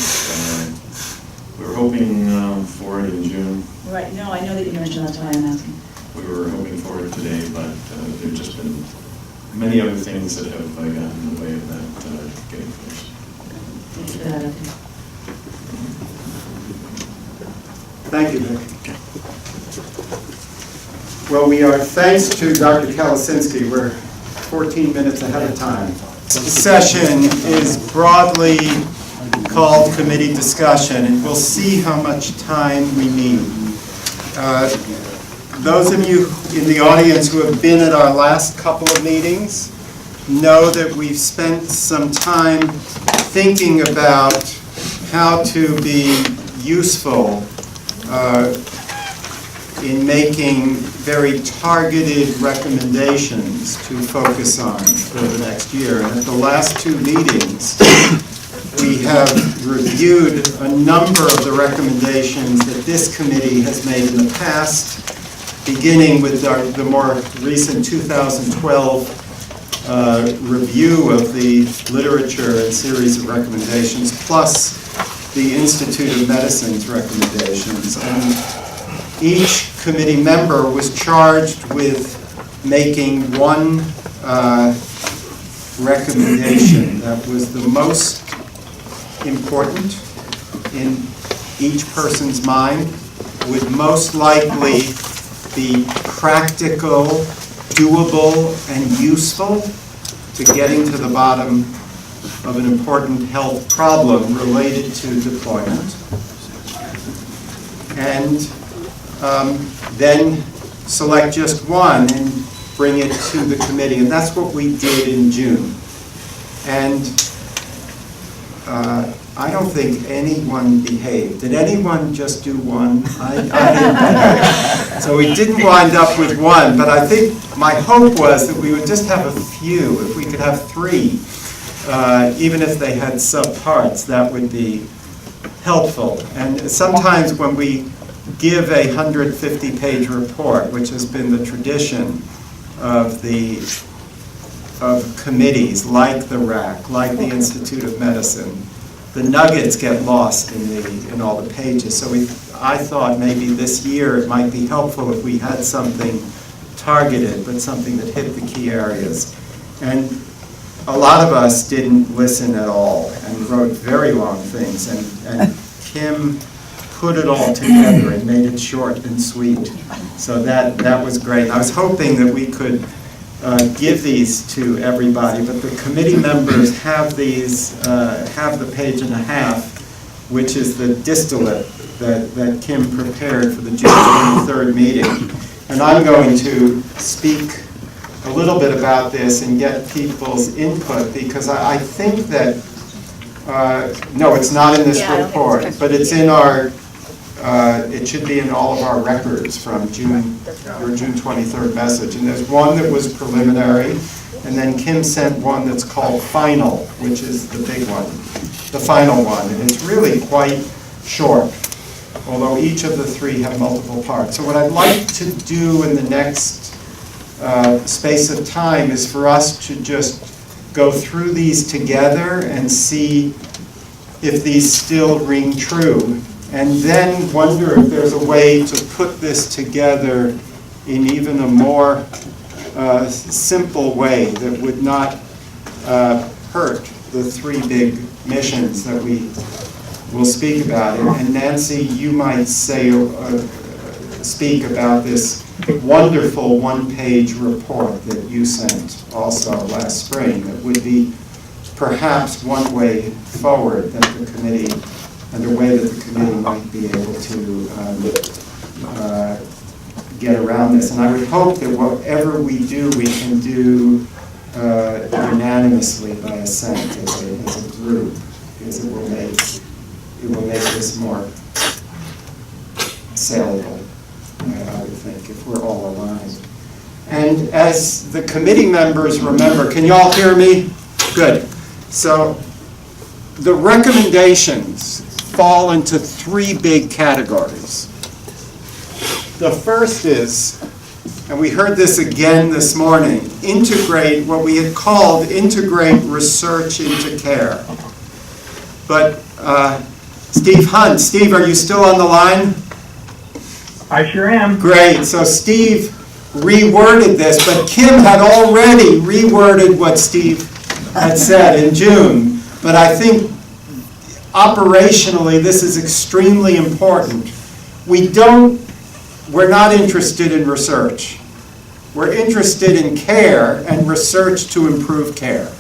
We were hoping for it in June. Right, no, I know that you mentioned, that's why I'm asking. We were hoping for it today, but there have just been many other things that have gotten in the way of that getting finished. Thank you for that update. Thank you, Vic. Well, we are, thanks to Dr. Kalasinski, we're 14 minutes ahead of time. This session is broadly called committee discussion, and we'll see how much time we need. Those of you in the audience who have been at our last couple of meetings know that we've spent some time thinking about how to be useful in making very targeted recommendations to focus on for the next year. And at the last two meetings, we have reviewed a number of the recommendations that this committee has made in the past, beginning with the more recent 2012 review of the literature and series of recommendations, plus the Institute of Medicine's recommendations. And each committee member was charged with making one recommendation that was the most important in each person's mind, would most likely be practical, doable, and useful to getting to the bottom of an important health problem related to deployment. And then select just one and bring it to the committee. And that's what we did in June. And I don't think anyone behaved. Did anyone just do one? I didn't behave. So we didn't wind up with one, but I think my hope was that we would just have a few. If we could have 3, even if they had subparts, that would be helpful. And sometimes when we give a 150-page report, which has been the tradition of committees like the RAC, like the Institute of Medicine, the nuggets get lost in all the pages. So I thought maybe this year it might be helpful if we had something targeted, but something that hit the key areas. And a lot of us didn't listen at all and wrote very long things. And Kim put it all together and made it short and sweet. So that was great. I was hoping that we could give these to everybody, but the committee members have these, have the 1.5 pages, which is the distillate that Kim prepared for the June 23rd meeting. And I'm going to speak a little bit about this and get people's input, because I think that, no, it's not in this report, but it's in our, it should be in all of our records from your June 23rd message. And there's one that was preliminary, and then Kim sent one that's called final, which is the big one, the final one. And it's really quite short, although each of the 3 have multiple parts. So what I'd like to do in the next space of time is for us to just go through these together and see if these still ring true, and then wonder if there's a way to put this together in even a more simple way that would not hurt the 3 big missions that we will speak about. And Nancy, you might say, speak about this wonderful 1-page report that you sent also last spring. That would be perhaps one way forward that the committee, and a way that the committee might be able to get around this. And I would hope that whatever we do, we can do unanimously by assent as a group, because it will make this more saleable, I would think, if we're all aligned. And as the committee members remember, can you all hear me? Good. So the recommendations fall into 3 big categories. The first is, and we heard this again this morning, integrate what we had called integrate research into care. But Steve Hunt, Steve, are you still on the line? I sure am. Great. So Steve reworded this, but Kim had already reworded what Steve had said in June. But I think operationally this is extremely important. We're not interested in research. We're interested in care and research to improve care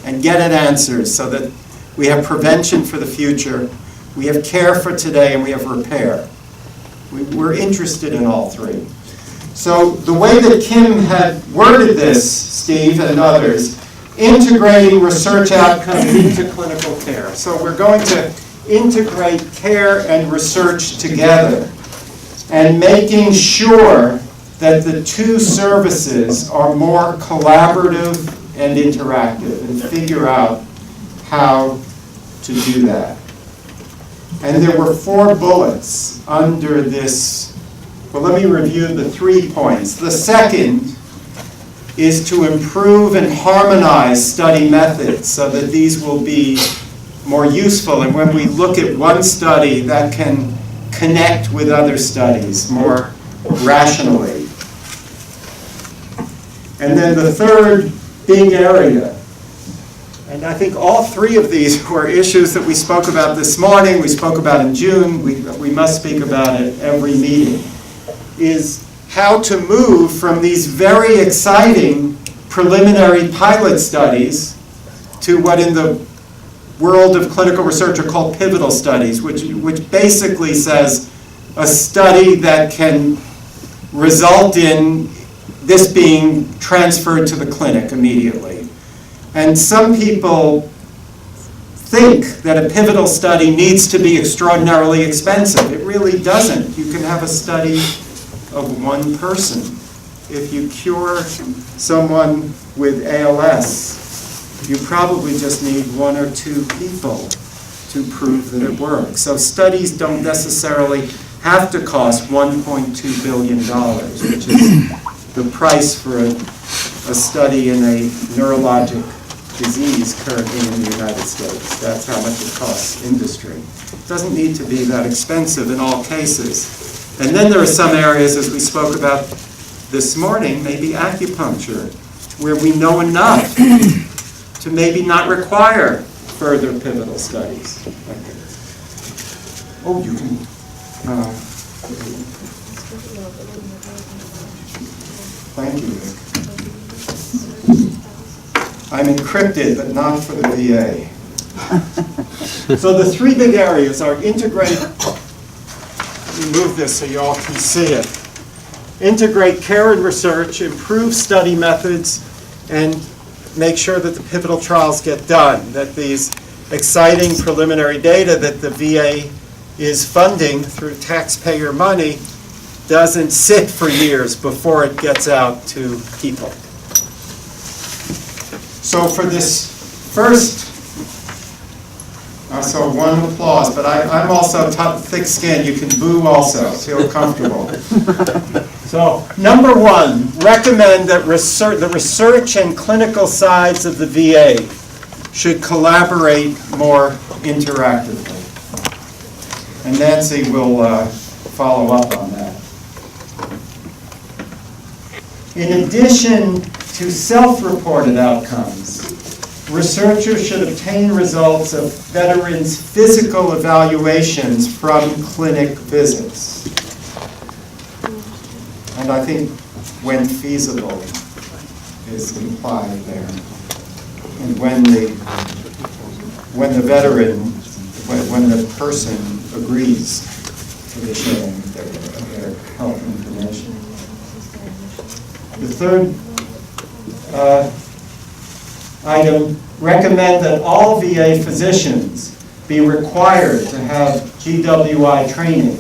and get at answers so that we have prevention for the future, we have care for today, and we have repair. We're interested in all 3. So the way that Kim had worded this, Steve and others, integrating research outcomes into clinical care. So we're going to integrate care and research together and making sure that the 2 services are more collaborative and interactive, and figure out how to do that. And there were 4 bullets under this. Well, let me review the 3 points. The second is to improve and harmonize study methods so that these will be more useful. And when we look at one study, that can connect with other studies more rationally. And then the third big area, and I think all three of these were issues that we spoke about this morning, we spoke about in June, we must speak about it every meeting, is how to move from these very exciting preliminary pilot studies to what in the world of clinical research are called pivotal studies, which basically says a study that can result in this being transferred to the clinic immediately. And some people think that a pivotal study needs to be extraordinarily expensive. It really doesn't. You can have a study of one person. If you cure someone with ALS, you probably just need one or two people to prove that it works. So studies don't necessarily have to cost $1.2 billion, which is the price for a study in a neurologic disease currently in the United States. That's how much it costs industry. It doesn't need to be that expensive in all cases. And then there are some areas, as we spoke about this morning, maybe acupuncture, where we know enough to maybe not require further pivotal studies. Okay. Oh, you can. Thank you, Rick. I'm encrypted, but not for the VA. So the three big areas are integrate. Let me move this so you all can see it. Integrate care and research, improve study methods, and make sure that the pivotal trials get done, that these exciting preliminary data that the VA is funding through taxpayer money doesn't sit for years before it gets out to people. So for this first, so one applause, but I'm also thick-skinned. You can boo also, feel comfortable. So number one, recommend that the research and clinical sides of the VA should collaborate more interactively. And Nancy will follow up on that. In addition to self-reported outcomes, researchers should obtain results of veterans' physical evaluations from clinic visits. And I think when feasible is implied there. And when the person agrees to the sharing of their health information. The third item, recommend that all VA physicians be required to have GWI training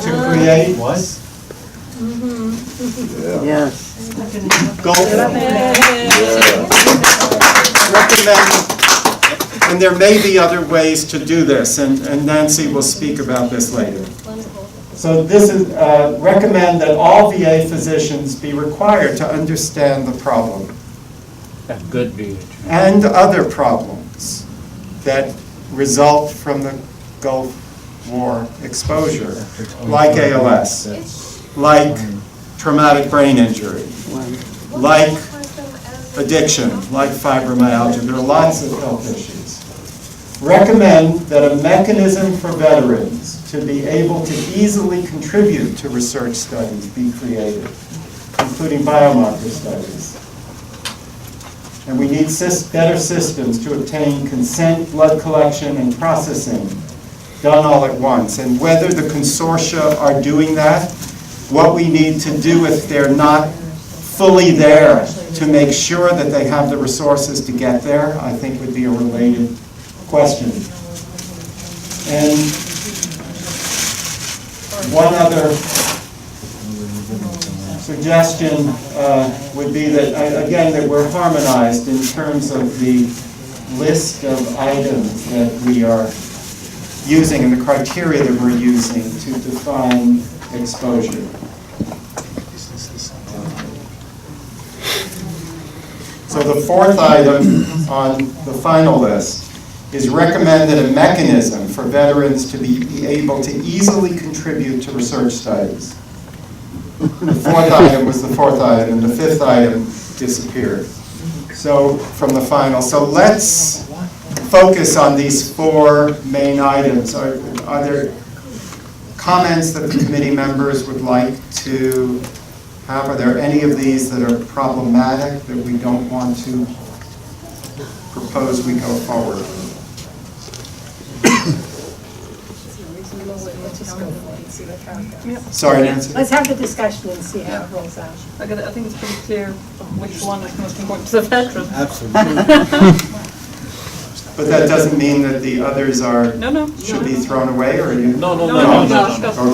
to create what? Yes. Recommend, and there may be other ways to do this, and Nancy will speak about this later. So this is, recommend that all VA physicians be required to understand the problem. That good VA. And other problems that result from the Gulf War exposure, like ALS, like traumatic brain injury, like addiction, like fibromyalgia. There are lots of health issues. Recommend that a mechanism for veterans to be able to easily contribute to research studies be created, including biomarker studies. And we need better systems to obtain consent, blood collection, and processing done all at once. And whether the consortia are doing that, what we need to do if they're not fully there to make sure that they have the resources to get there, I think would be a related question. And one other suggestion would be that, again, that we're harmonized in terms of the list of items that we are using and the criteria that we're using to define exposure. So the fourth item on the final list is recommended a mechanism for veterans to be able to easily contribute to research studies. The fourth item was the fourth item, and the fifth item disappeared. So, from the final. So let's focus on these four main items. Are there comments that the committee members would like to have? Are there any of these that are problematic that we don't want to propose we go forward? Sorry, Nancy? Let's have the discussion and see how it rolls out. I think it's pretty clear which one is most important to the veteran. But that doesn't mean that the others are, should be thrown away, or you? No.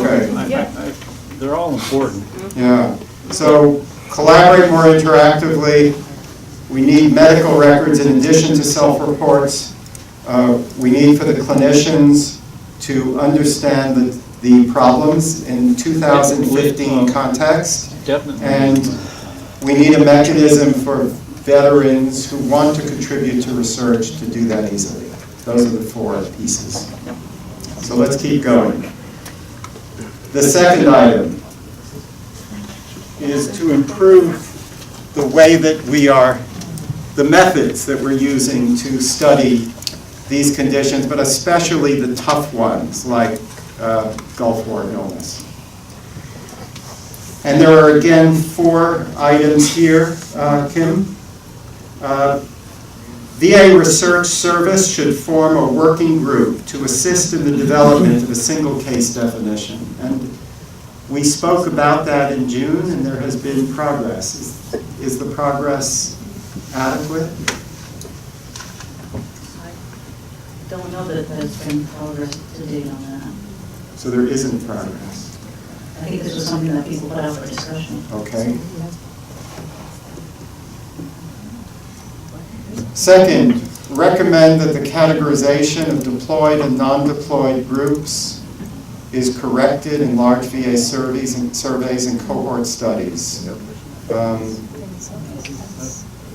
Okay. They're all important. Yeah. So collaborate more interactively. We need medical records in addition to self-reports. We need for the clinicians to understand the problems in 2015 context. Definitely. And we need a mechanism for veterans who want to contribute to research to do that easily. Those are the four pieces. So let's keep going. The second item is to improve the way that we are, the methods that we're using to study these conditions, but especially the tough ones like Gulf War illness. And there are again four items here, Kim. VA Research Service should form a working group to assist in the development of a single case definition. And we spoke about that in June, and there has been progress. Is the progress adequate? I don't know that there's been progress to date on that. So there isn't progress. I think this was something that people put out for discussion. Okay. Second, recommend that the categorization of deployed and non-deployed groups is corrected in large VA surveys and cohort studies,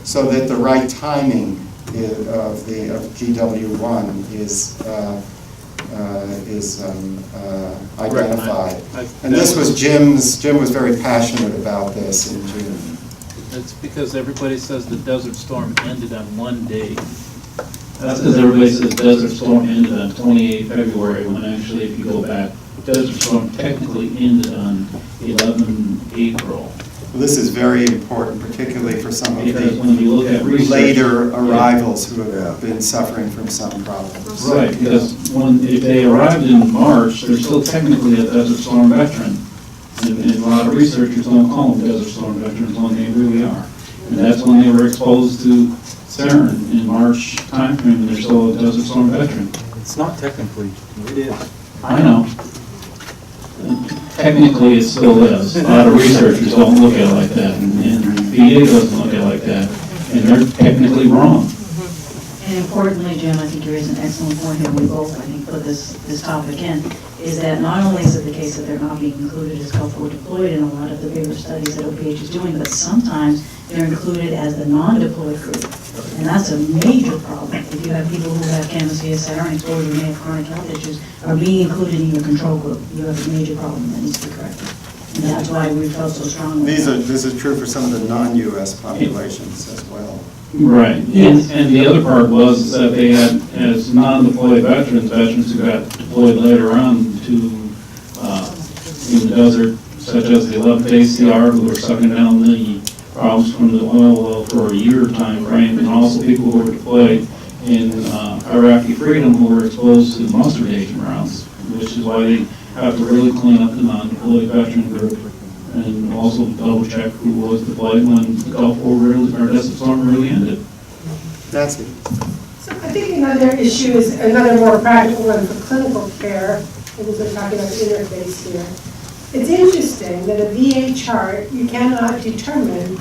so that the right timing of GW1 is identified. And this was Jim was very passionate about this in June. It's because everybody says the Desert Storm ended on one day. That's because everybody says Desert Storm ended on 28 February, when actually, if you go back, Desert Storm technically ended on 11 April. Well, this is very important, particularly for some of Because when you look at the research, later arrivals who have been suffering from some problems. Right, because if they arrived in March, they're still technically a Desert Storm veteran. And a lot of researchers don't call them Desert Storm veterans when they really are. And that's when they were exposed to CERN in March timeframe, and they're still a Desert Storm veteran. It's not technically, it is. I know. Technically, it still is. A lot of researchers don't look at it like that, and VA doesn't look at it like that, and they're technically wrong. And importantly, Jim, I think you raised an excellent point here. We both, I think, put this topic in, is that not only is it the case that they're not being included as Gulf War deployed in a lot of the bigger studies that OPH is doing, but sometimes they're included as the non-deployed group. And that's a major problem. If you have people who have canvas VSR exposure and may have chronic health issues are being included in your control group, you have a major problem that needs to be corrected. And that's why we felt so strongly. This is true for some of the non-U.S. populations as well. Right, and the other part was that they had, as non-deployed veterans who got deployed later on to in the desert, such as the 11th ACR, who were sucking down the problems from the oil well for a year time frame, and also people who were deployed in Iraqi freedom who were exposed to mustard agent rounds, which is why they have to really clean up the non-deployed veteran group. And also double check who was deployed when the Gulf War really, or Desert Storm really ended. That's it. So I think another issue is another more practical one for clinical care, and we're talking about interface here. It's interesting that a VA chart, you cannot determine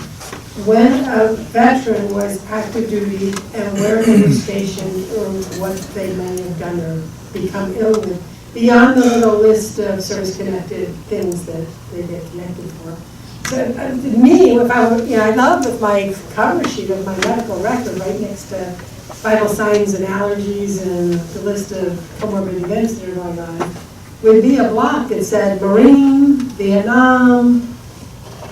when a veteran was active duty and where they were stationed or what they may have done or become ill with, beyond the little list of service-connected things that they get connected for. But me, if I love with my cover sheet of my medical record right next to vital signs and allergies and the list of comorbid events that are going on, would be a block that said Marine, Vietnam,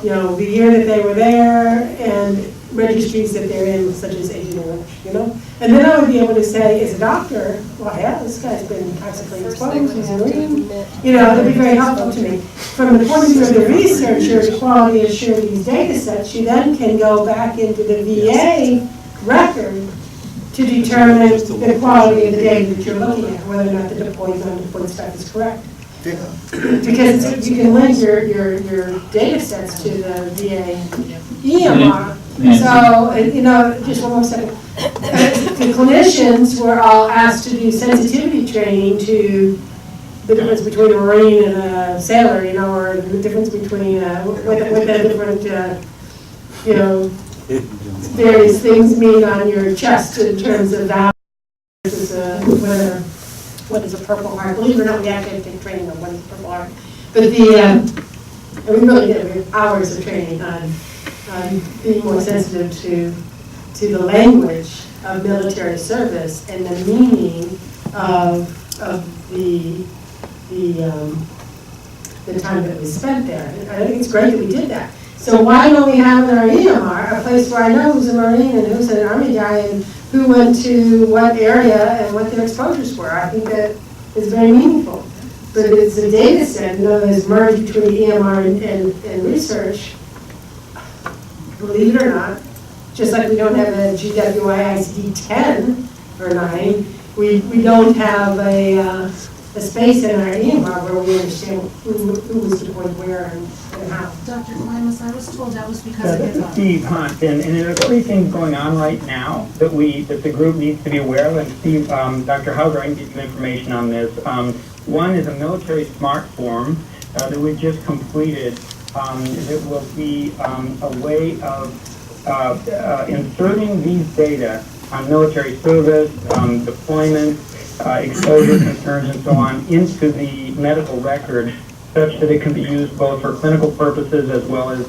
you know, the year that they were there, and registries that they're in, such as Agent Orange, you know? And then I would be able to say, as a doctor, well, yeah, this guy's been toxically exposed, he's a Marine. You know, that'd be very helpful to me. From the point of view of the researcher, the quality assured these data sets, you then can go back into the VA record to determine the quality of the data that you're looking at, whether or not the deployed and undeployed stuff is correct. Because you can link your data sets to the VA EMR. So, you know, just one more second. The clinicians were all asked to do sensitivity training to the difference between a Marine and a sailor, you know, or the difference between what the different, you know, various things mean on your chest in terms of value versus what is a Purple Heart. Believe it or not, we actually have to take training on what is a Purple Heart. But and we really did hours of training on being more sensitive to the language of military service and the meaning of the time that we spent there. And I think it's great that we did that. So why don't we have in our EMR a place where I know who's a Marine and who's an Army guy and who went to what area and what their exposures were? I think that is very meaningful. But if it's a data set, you know, that's merged between EMR and research, believe it or not, just like we don't have a GWI ICD-10 or 9, we don't have a space in our EMR where we understand who was deployed where and how. Dr. Klimas, I was told that was because of HIPAA. Steve Hunt, and there are three things going on right now that the group needs to be aware of, and Steve, Dr. Hauser, I can give you information on this. One is a military smart form that we just completed. That will be a way of inserting these data on military service, deployment, exposure concerns, and so on into the medical record, such that it can be used both for clinical purposes as well as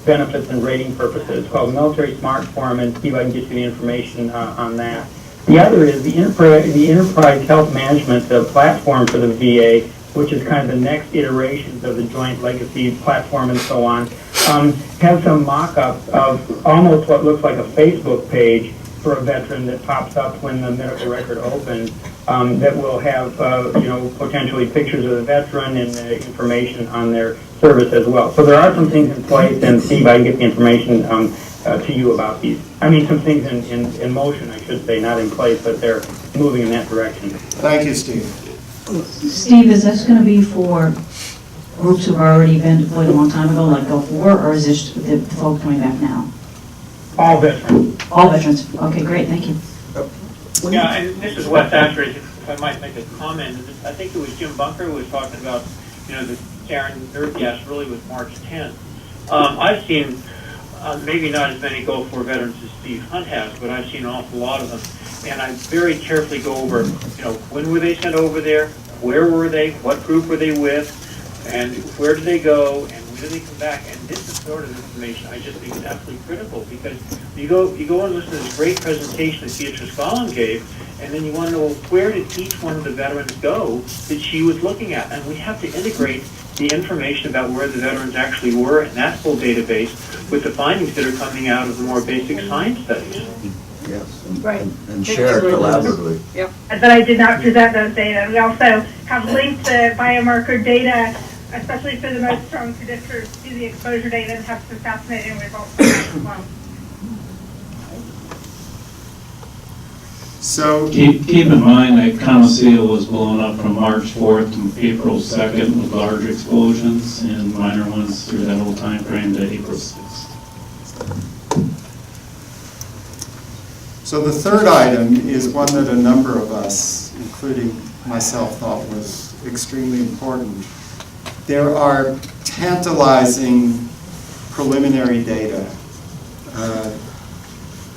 benefits and rating purposes. It's called Military Smart Form, and Steve, I can get you the information on that. The other is the Enterprise Health Management platform for the VA, which is kind of the next iterations of the Joint Legacy platform and so on, has some mock-ups of almost what looks like a Facebook page for a veteran that pops up when the medical record opens, that will have, you know, potentially pictures of the veteran and information on their service as well. So there are some things in place, and Steve, I can get the information to you about these. I mean, some things in motion, I should say, not in place, but they're moving in that direction. Thank you, Steve. Steve, is this going to be for groups who've already been deployed a long time ago, like Gulf War, or is this the folks coming back now? All veterans. All veterans. Okay, great, thank you. Yeah, and this is Wes Astridge, if I might make a comment. I think it was Jim Bunker who was talking about, you know, the Karen Earth gas really was March 10th. I've seen maybe not as many Gulf War veterans as Steve Hunt has, but I've seen an awful lot of them. And I very carefully go over, you know, when were they sent over there? Where were they? What group were they with? And where did they go? And when did they come back? And this is sort of information I just think is absolutely critical, because you go and listen to this great presentation that Beatrice Gollum gave, and then you want to know, where did each one of the veterans go that she was looking at? And we have to integrate the information about where the veterans actually were in that full database with the findings that are coming out of the more basic science studies. Yes, Right. and share it collaboratively. Yep. But I did not present those data. We also have linked the biomarker data, especially for the most strong predictors, to the exposure data, and have some fascinating results on that as well. So Keep in mind that Conosil was blown up from March 4th to April 2nd with large explosions, and minor ones through that whole time frame to April 6th. So the third item is one that a number of us, including myself, thought was extremely important. There are tantalizing preliminary data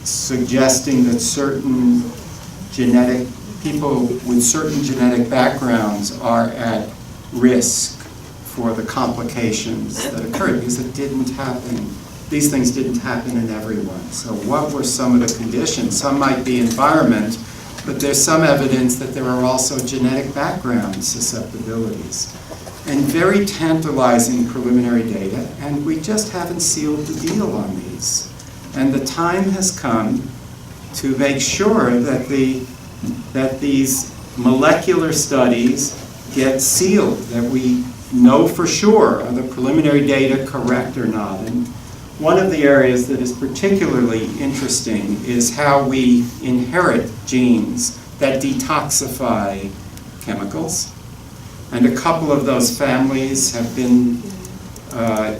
suggesting that certain people with certain genetic backgrounds are at risk for the complications that occurred, because it didn't happen these things didn't happen in everyone. So what were some of the conditions? Some might be environment, but there's some evidence that there are also genetic background susceptibilities. And very tantalizing preliminary data, and we just haven't sealed the deal on these. And the time has come to make sure that these molecular studies get sealed, that we know for sure are the preliminary data correct or not. And one of the areas that is particularly interesting is how we inherit genes that detoxify chemicals. And a couple of those families have been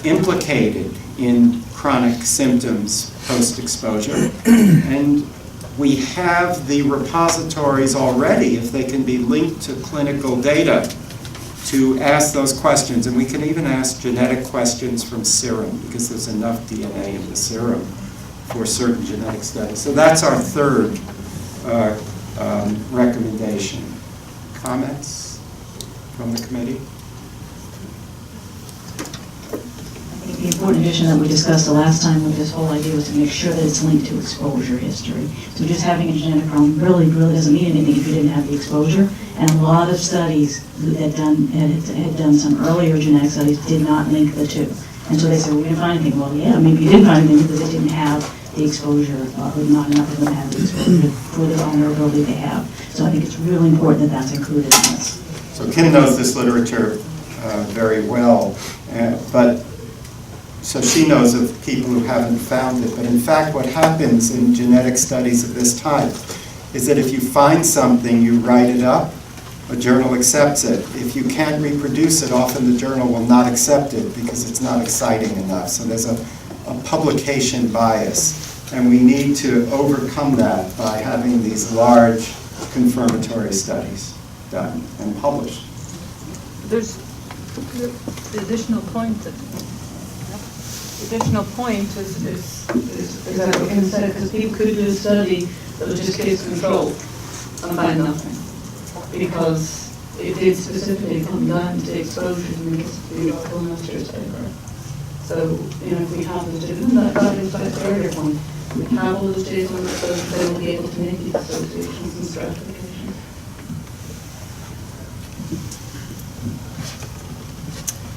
implicated in chronic symptoms post-exposure. And we have the repositories already, if they can be linked to clinical data, to ask those questions. And we can even ask genetic questions from serum, because there's enough DNA in the serum for certain genetic studies. So that's our third recommendation. Comments from the committee? I think the important addition that we discussed the last time with this whole idea was to make sure that it's linked to exposure history. So just having a genetic problem really doesn't mean anything if you didn't have the exposure. And a lot of studies that had done some earlier genetic studies did not link the two. And so they said, well, we didn't find anything. Well, yeah, maybe you didn't find anything because they didn't have the exposure, or not enough of them had the exposure for the vulnerability they have. So I think it's really important that that's included in this. So Kim knows this literature very well, so she knows of people who haven't found it. But in fact, what happens in genetic studies of this type is that if you find something, you write it up, a journal accepts it. If you can't reproduce it, often the journal will not accept it because it's not exciting enough. So there's a publication bias, and we need to overcome that by having these large confirmatory studies done and published. There's the additional point that is that we can say, because people could do a study that was just case control and find nothing. Because it did specifically come down to exposures in this beautiful master's paper. So, if we have the data, that is back to the earlier point. We have all those data on exposure, then we'll be able to make these associations and stratifications.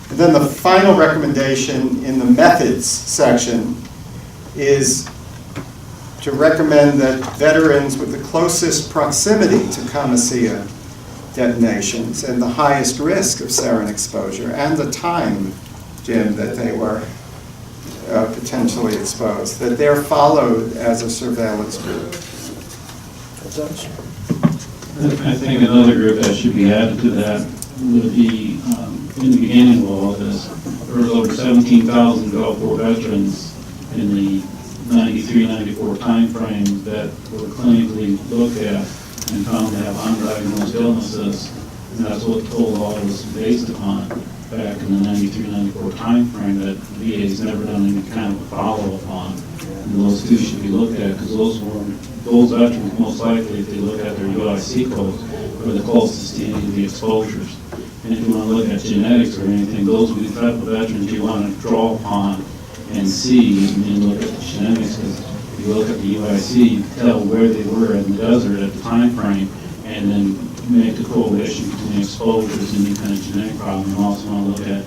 And then the final recommendation in the methods section is to recommend that veterans with the closest proximity to Camisea detonations and the highest risk of sarin exposure and the time, Jim, that they were potentially exposed, that they're followed as a surveillance group. I think another group that should be added to that would be, in the beginning of all this, there was over 17,000 Gulf War veterans in the 93-94 time frame that were clinically looked at and found to have undiagnosed illnesses. And that's what the whole law was based upon back in the 93-94 time frame, that VA has never done any kind of follow-up on. And those two should be looked at, because those veterans, most likely, if they look at their UIC codes, are the closest to any of the exposures. And if you want to look at genetics or anything, those would be the type of veterans you want to draw upon and see, and then look at the genetics, because if you look at the UIC, you can tell where they were in the desert at the time frame, and then make the correlation between exposures and any kind of genetic problem. You also want to look at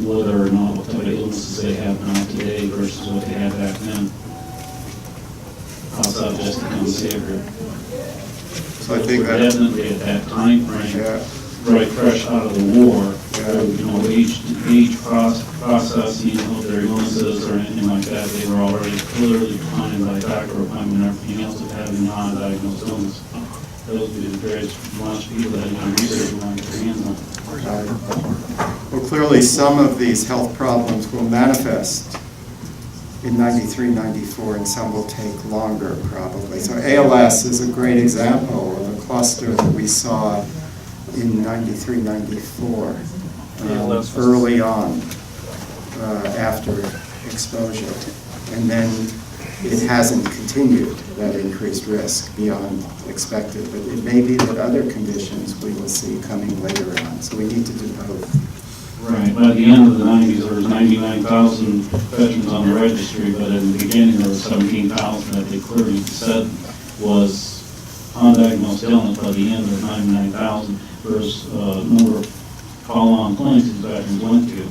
whether or not what type of illnesses they have now today versus what they had back then. Outside just the Camisea group. So I think that definitely at that time frame, right fresh out of the war, age processing of their illnesses or anything like that, they were already clearly defined by doctor appointment and everything else of having non-diagnosed illness. Those would be the various bunch of people that do research want to get their hands on. Well, clearly some of these health problems will manifest in 93, 94, and some will take longer probably. So ALS is a great example of a cluster that we saw in 93, 94, early on after exposure. And then it hasn't continued, that increased risk, beyond expected. But it may be that other conditions we will see coming later on. So we need to do both. Right, by the end of the 90s, there was 99,000 veterans on the registry, but in the beginning, there was 17,000 that they clearly said was undiagnosed illness. By the end, there was 99,000. There's a number of follow-on clinics these veterans went to.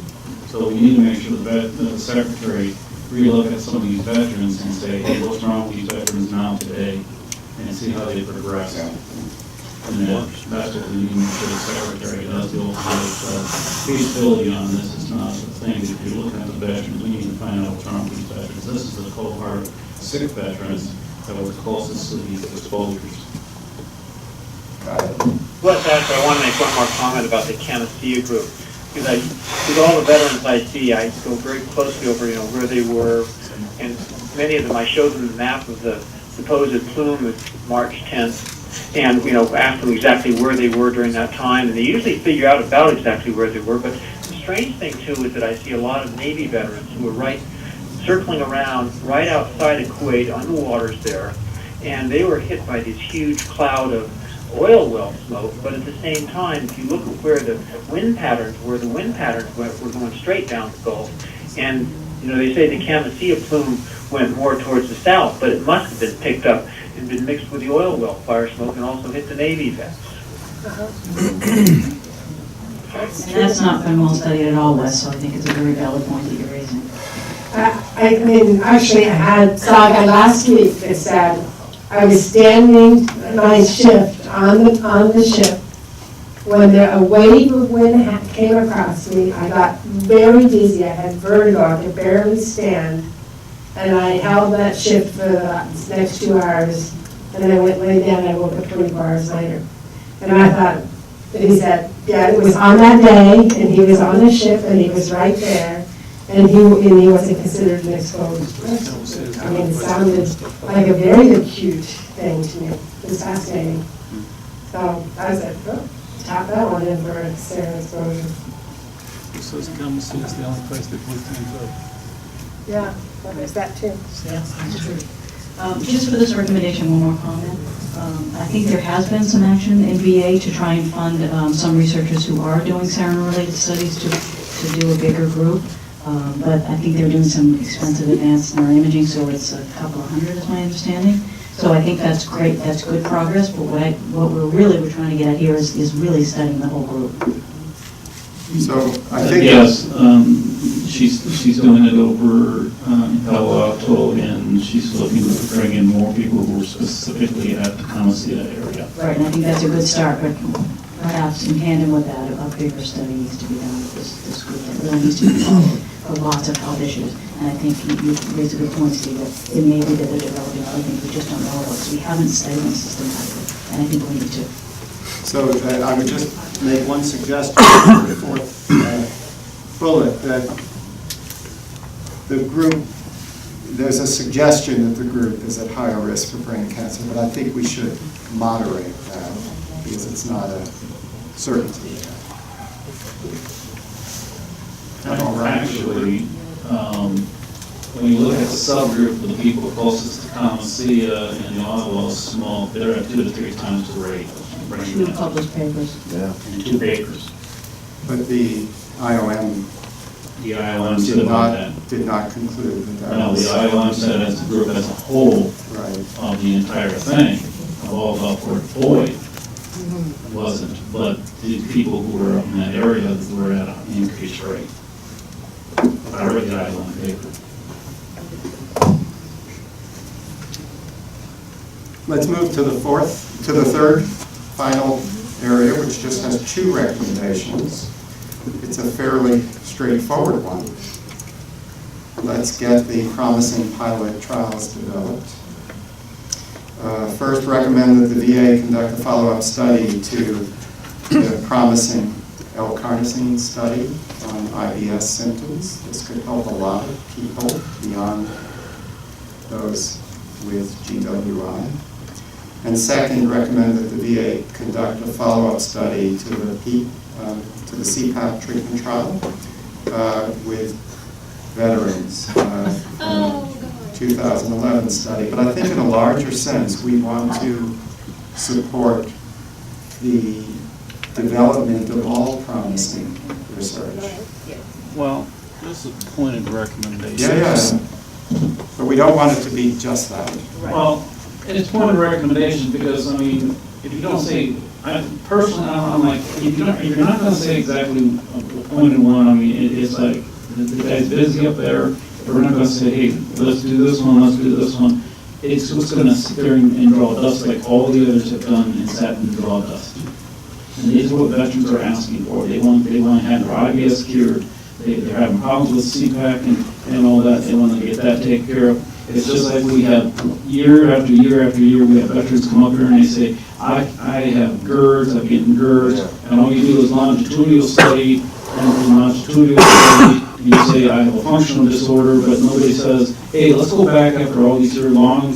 So we need to make sure the secretary relook at some of these veterans and say, hey, what's wrong with these veterans now today, and see how they progress. And that's what we need to make sure the secretary does, the overall feasibility on this. It's not a thing that if you're looking at the veterans, we need to find out what's wrong with these veterans. This is the cohort of sick veterans that were closest to these exposures. Well, actually, I want to make one more comment about the Camisea group. Because with all the veterans I see, I go very closely over, where they were, and many of them, I showed them the map of the supposed plume of March 10th, and, asked them exactly where they were during that time, and they usually figure out about exactly where they were. But the strange thing, too, is that I see a lot of Navy veterans who are circling around right outside of Kuwait on the waters there, and they were hit by this huge cloud of oil well smoke, but at the same time, if you look at where the wind patterns were going straight down the Gulf, and they say the Camisea plume went more towards the south, but it must have been picked up and been mixed with the oil well fire smoke and also hit the Navy vets. And that's not been well studied at all, Wes, so I think it's a very valid point that you're raising. Actually, I had saga last week that said, I was standing my shift on the ship when a wave of wind came across me. I got very dizzy. I had vertigo. I could barely stand. And I held that shift for the next 2 hours. And then I went and lay down. I woke up 24 hours later. And I thought, and he said, yeah, it was on that day, and he was on the ship, and he was right there. And he wasn't considered an exposed person. I mean, it sounded like a very acute thing to me. It was fascinating. So I said, tap that one in for a serious exposure. So it's Camisea is the only place that we can go. Yeah, well, there's that too. Yes, that's true. Just for this recommendation, one more comment. I think there has been some action in VA to try and fund some researchers who are doing sarin-related studies to do a bigger group. But I think they're doing some expensive advanced neuroimaging, so it's a couple of hundred is my understanding. So I think that's great, that's good progress, but what we're trying to get at here is really studying the whole group. So I think yes, she's doing it over in Palo Alto, and she's looking to bring in more people who are specifically at the Camisea area. Right, and I think that's a good start, but perhaps in tandem with that, a bigger study needs to be done with this group that really needs to be followed for lots of health issues. And I think you raised a good point, Steve, that it may be that they're developing other things we just don't know about, because we haven't studied them systematically, and I think we need to. So I would just make one suggestion for the fourth bullet, that the group, there's a suggestion that the group is at higher risk for brain cancer, but I think we should moderate that because it's not a certainty. Actually, when you look at the subgroup of the people closest to Camisea and the Ottawa small, they're at 2 to 3 times the rate. 2 published papers. Yeah. And 2 papers. But the IOM The IOM said about that. did not conclude that. No, the IOM said as a group as a whole Right. of the entire thing, of all upward void, wasn't, but the people who were up in that area were at an increased rate. I read the IOM paper. Let's move to the third final area, which just has 2 recommendations. It's a fairly straightforward one. Let's get the promising pilot trials developed. First, recommend that the VA conduct a follow-up study to the promising L-carnosine study on IBS symptoms. This could help a lot of people beyond those with GWI. And second, recommend that the VA conduct a follow-up study to the CPAP treatment trial with veterans, 2011 study. But I think in a larger sense, we want to support the development of all promising research. Well, this is a pointed recommendation. Yeah. But we don't want it to be just that. Well, and it's point of recommendation because, I mean, if you don't say, personally, I'm like, if you're not gonna say exactly a point in one, I mean, it's like, the guy's busy up there, we're not gonna say, hey, let's do this one, let's do this one. It's just gonna sit there and draw dust like all the others have done and sat and draw dust. And these are what veterans are asking for. They want to have their IBS cured. They're having problems with CPAC and all that. They want to get that taken care of. It's just like we have year after year after year, we have veterans come up here and they say, I have GERDs, I'm getting GERDs, and all you do is longitudinal study, and longitudinal study, and you say, I have a functional disorder, but nobody says, hey, let's go back after all these years, long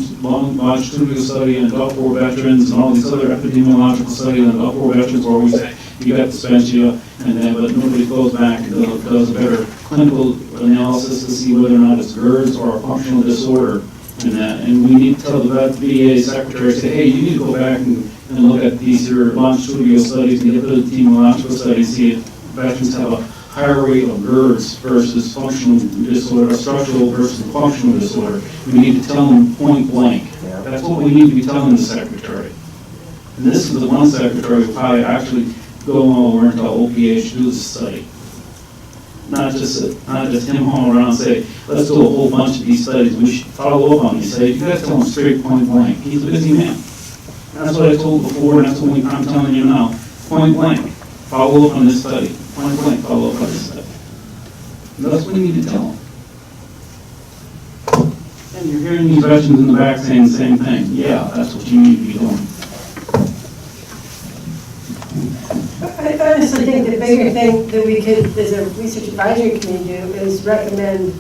longitudinal study on Gulf War veterans and all these other epidemiological studies on Gulf War veterans where we say, you got dyspepsia, and then, but nobody goes back and does a better clinical analysis to see whether or not it's GERDs or a functional disorder. And we need to tell the VA secretary, say, hey, you need to go back and look at these your longitudinal studies and epidemiological studies, see if veterans have a higher rate of GERDs versus functional disorder, structural versus functional disorder. We need to tell them point blank. That's what we need to be telling the secretary. And this is the one secretary who probably actually go over and tell OPH to do the study. Not just him hauling around and say, let's do a whole bunch of these studies. We should follow up on these studies. You guys tell him straight point blank. He's a busy man. That's what I told before, and that's what I'm telling you now. Point blank. Follow up on this study. Point blank, follow up on this study. And that's what we need to tell him. And you're hearing these veterans in the back saying the same thing. Yeah, that's what you need to be doing. I honestly think the bigger thing that we could, as a research advisory committee, do is recommend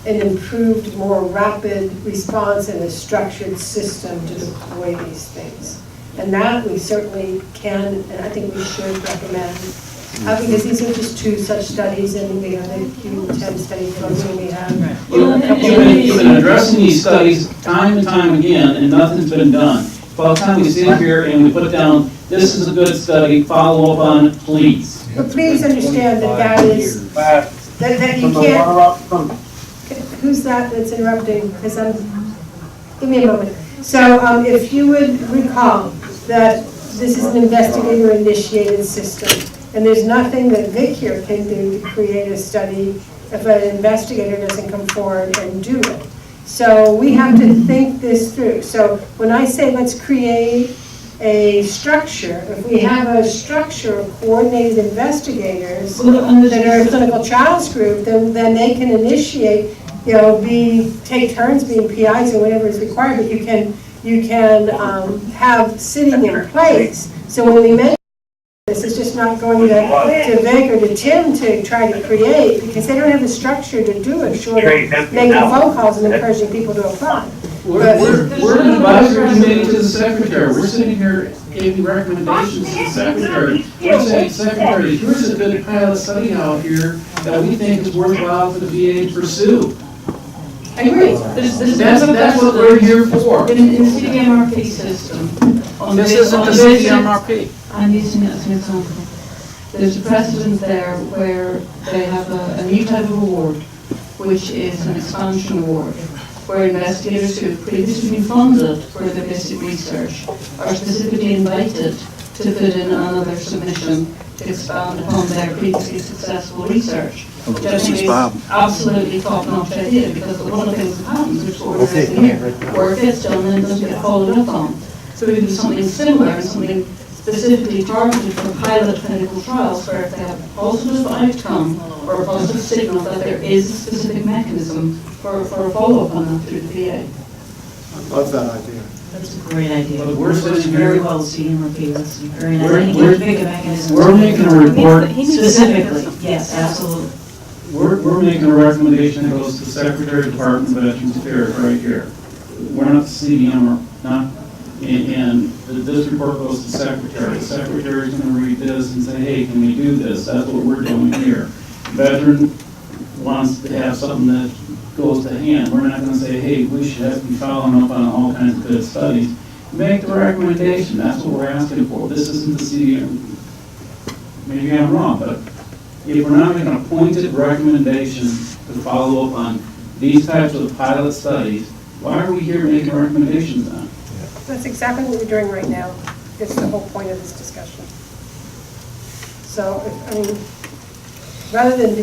an improved, more rapid response and a structured system to deploy these things. And that we certainly can, and I think we should recommend, because these are just two such studies, and we have the Q10 study program we have. You've been addressing these studies time and time again, and nothing's been done. By the time we sit here and we put down, this is a good study, follow up on it, please. But please understand that that is, that you can't, who's that that's interrupting? Because give me a moment. So if you would recall that this is an investigator-initiated system, and there's nothing that Vic here can do to create a study if an investigator doesn't come forward and do it. So we have to think this through. So when I say let's create a structure, if we have a structure of coordinated investigators that are a clinical trials group, then they can initiate, take turns being PIs or whatever is required, but you can have sitting in place. So when we mention this, it's just not going to Vic or to Tim to try to create, because they don't have the structure to do it, short of making phone calls and encouraging people to apply. We're an advisory committee to the secretary. We're sitting here giving recommendations to the secretary. We're saying, secretary, here's a good pilot study out here that we think is worthwhile for the VA to pursue. I agree. That's what we're here for. In the CDMRP system. This isn't the CDMRP. I'm using it as an example. There's a precedent there where they have a new type of award, which is an expansion award, where investigators who have previously been funded for their basic research are specifically invited to put in another submission to expand upon their previously successful research. Which I think is absolutely top-notch idea, because one of the things that happens, which is what we're doing here, work gets done and it doesn't get followed up on. So we can do something similar and something specifically targeted for pilot clinical trials where if they have a positive outcome or a positive signal that there is a specific mechanism for a follow-up on that through the VA. I love that idea. That's a great idea. But we're sitting very here- well CMRP. That's very nice. We're- I think we're- you pick a mechanism. we're making a report- Specifically, yes, absolutely. We're making a recommendation that goes to the Secretary of Department of Veterans Affairs right here. We're not the CDM, and this report goes to the Secretary. The Secretary is going to read this and say, hey, can we do this? That's what we're doing here. Veteran wants to have something that goes to hand. We're not going to say, hey, we should be following up on all kinds of good studies. Make the recommendation. That's what we're asking for. This isn't the CDM. maybe I'm wrong, but if we're not making a pointed recommendation to follow up on these types of pilot studies, why are we here making recommendations then? That's exactly what we're doing right now. It's the whole point of this discussion. So, I mean, rather than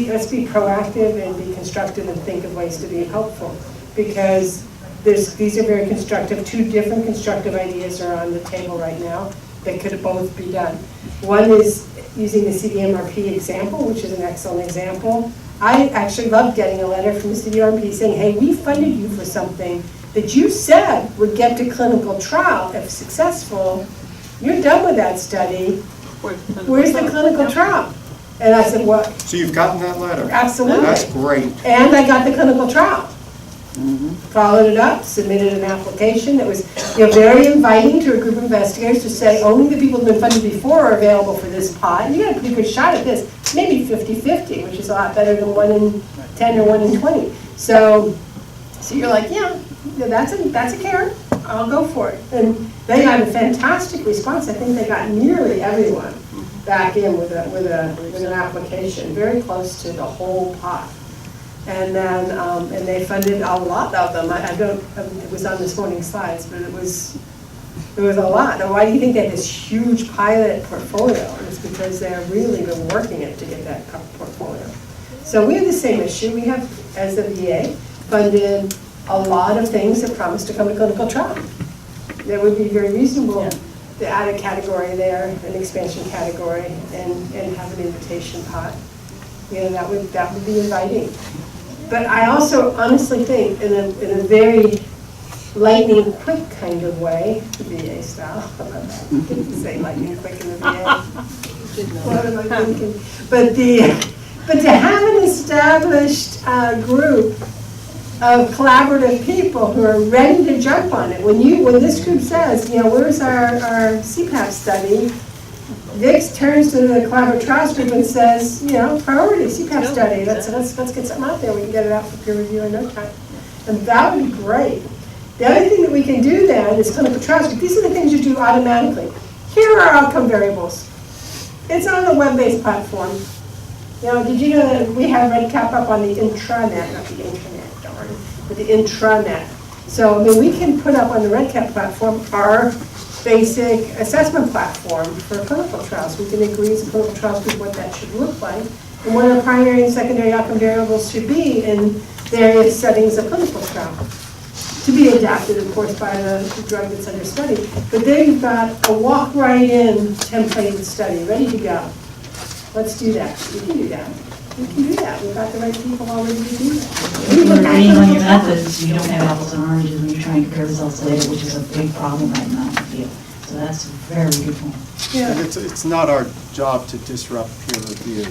let's be proactive and be constructive and think of ways to be helpful. Because these are very constructive, two different constructive ideas are on the table right now that could both be done. One is using the CDMRP example, which is an excellent example. I actually love getting a letter from the CDMRP saying, hey, we funded you for something that you said would get to clinical trial if successful. You're done with that study. Where's the clinical trial? And I said, what? So you've gotten that letter? Absolutely. That's great. And I got the clinical trial. Followed it up, submitted an application that was very inviting to a group of investigators to say only the people who've been funded before are available for this pot. And you got a pretty good shot at this, maybe 50-50, which is a lot better than 1 in 10 or 1 in 20. So you're like, yeah, that's a carrot. I'll go for it. And they had a fantastic response. I think they got nearly everyone back in with an application, very close to the whole pot. And then and they funded a lot of them. It was on this morning's slides, but it was a lot. And why do you think they had this huge pilot portfolio? It's because they've really been working it to get that portfolio. So we have the same issue. We have, as the VA, funded a lot of things that promise to come to clinical trial. That would be very reasonable to add a category there, an expansion category, and have an invitation pot. That would be inviting. But I also honestly think, in a very lightning quick kind of way, VA style, I didn't say lightning quick in the VA. What am I thinking? But to have an established group of collaborative people who are ready to jump on it. When this group says, where's our CPAP study? Vix turns to the collaborative trials group and says, priority CPAP study. Let's get something out there. We can get it out for peer review in no time. And that would be great. The other thing that we can do then is clinical trials. But these are the things you do automatically. Here are our outcome variables. It's on the web-based platform. Did you know that we have RedCap up on the intranet, not the internet, darn, but the intranet. So we can put up on the RedCap platform our basic assessment platform for clinical trials. We can agree as a clinical trials group what that should look like and what our primary and secondary outcome variables should be in various settings of clinical trial. To be adapted, of course, by the drug that's under study. But there you've got a walk right in templated study ready to go. Let's do that. We can do that. We can do that. We've got the right people already to do that. If you're agreeing on your methods, you don't have apples and oranges when you're trying to compare results later, which is a big problem right now in the field. So that's a very good point. Yeah. And it's not our job to disrupt peer review.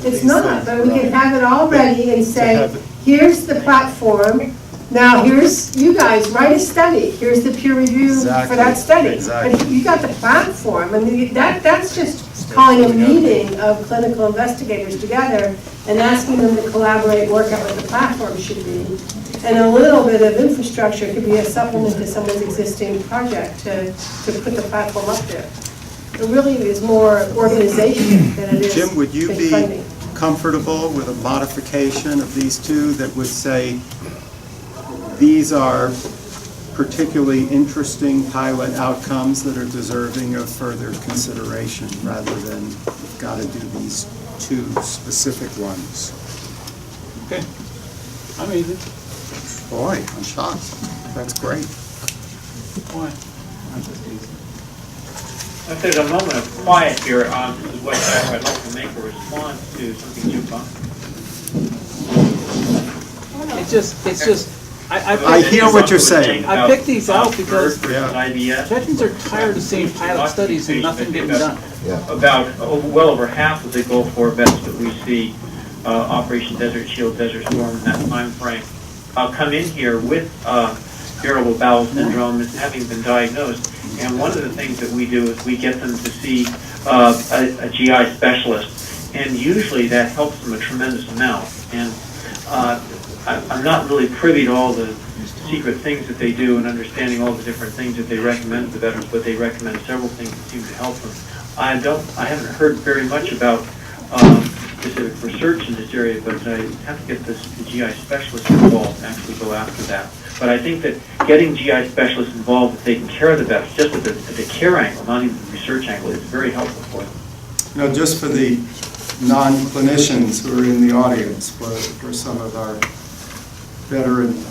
It's not, but we can have it all ready and say, here's the platform. Now, here's, you guys, write a study. Here's the peer review for that study. Exactly. And you got the platform. I mean, that's just calling a meeting of clinical investigators together and asking them to collaborate, work out what the platform should be. And a little bit of infrastructure could be a supplement to someone's existing project to put the platform up there. It really is more organization than it is Jim, would you be funding. comfortable with a modification of these two that would say these are particularly interesting pilot outcomes that are deserving of further consideration rather than we've got to do these two specific ones? Okay. I'm easy. Boy, I'm shocked. That's great. Why? I'm just easy. If there's a moment of quiet here, this is Wes Sacker. I'd like to make a response to something Jim Bunker. It's just. I hear what you're saying. I picked these out because IBS. veterans are tired of seeing pilot studies and nothing getting done. About well over half of the Gulf War vets that we see, Operation Desert Shield, Desert Storm, in that time frame, come in here with irritable bowel syndrome and having been diagnosed. And one of the things that we do is we get them to see a GI specialist, and usually that helps them a tremendous amount. And I'm not really privy to all the secret things that they do and understanding all the different things that they recommend to veterans, but they recommend several things that seem to help them. I haven't heard very much about specific research in this area, but I have to get the GI specialists involved and actually go after that. But I think that getting GI specialists involved with taking care of the vets, just at the care angle, not even the research angle, is very helpful for them. You know, just for the non-clinicians who are in the audience, for some of our veterans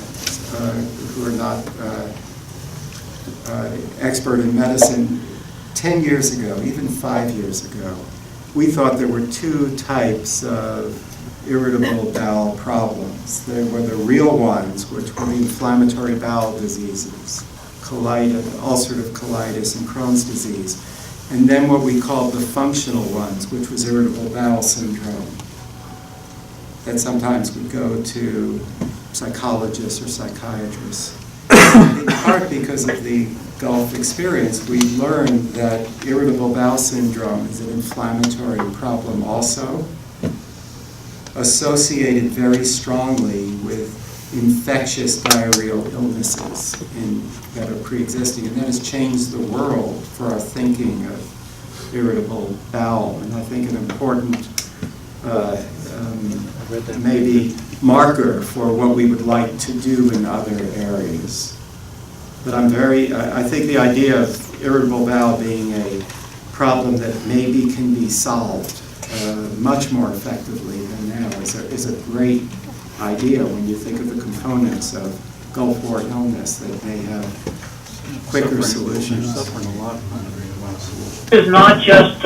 who are not expert in medicine, 10 years ago, even 5 years ago, we thought there were two types of irritable bowel problems. There were the real ones, which were the inflammatory bowel diseases, colitis, ulcerative colitis, and Crohn's disease. And then what we called the functional ones, which was irritable bowel syndrome. That sometimes would go to psychologists or psychiatrists. In part because of the Gulf experience, we learned that irritable bowel syndrome is an inflammatory problem also, associated very strongly with infectious diarrheal illnesses that are pre-existing, and that has changed the world for our thinking of irritable bowel. And I think an important maybe marker for what we would like to do in other areas. But I think the idea of irritable bowel being a problem that maybe can be solved much more effectively than now is a great idea when you think of the components of Gulf War illness, that they have quicker solutions. It's not just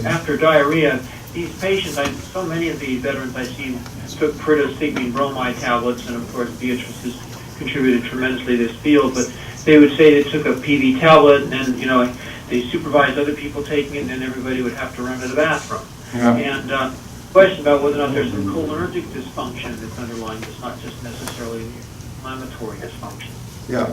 after diarrhea. These patients, so many of the veterans I see took pritosigmine bromide tablets, and of course Beatrice has contributed tremendously to this field, but they would say they took a PV tablet and then, they supervised other people taking it, and then everybody would have to run to the bathroom. Yeah. And question about whether or not there's some cholinergic dysfunction that's underlying this, not just necessarily inflammatory dysfunction. Yeah.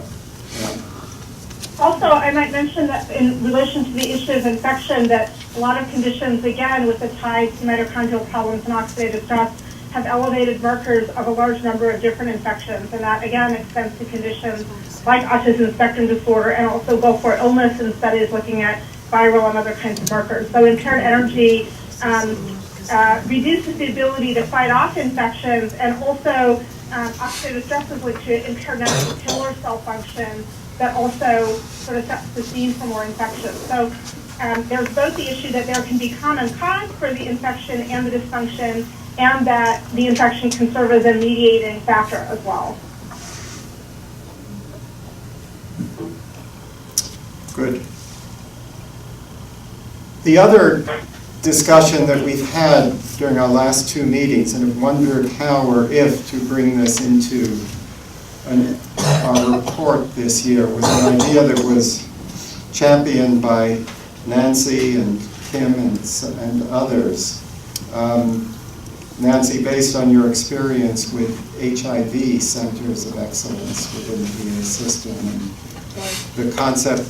Also, I might mention that in relation to the issue of infection, that a lot of conditions, again, with the tie to mitochondrial problems and oxidative stress, have elevated markers of a large number of different infections, and that again extends to conditions like autism spectrum disorder and also Gulf War illness in studies looking at viral and other kinds of markers. So impaired energy reduces the ability to fight off infections, and also oxidative stress is linked to impaired natural killer cell function that also sort of sets the scene for more infections. So there's both the issue that there can be common cause for the infection and the dysfunction, and that the infection can serve as a mediating factor as well. Good. The other discussion that we've had during our last two meetings, and have wondered how or if to bring this into our report this year, was an idea that was championed by Nancy and Kim and others. Nancy, based on your experience with HIV centers of excellence within the VA system, and the concept,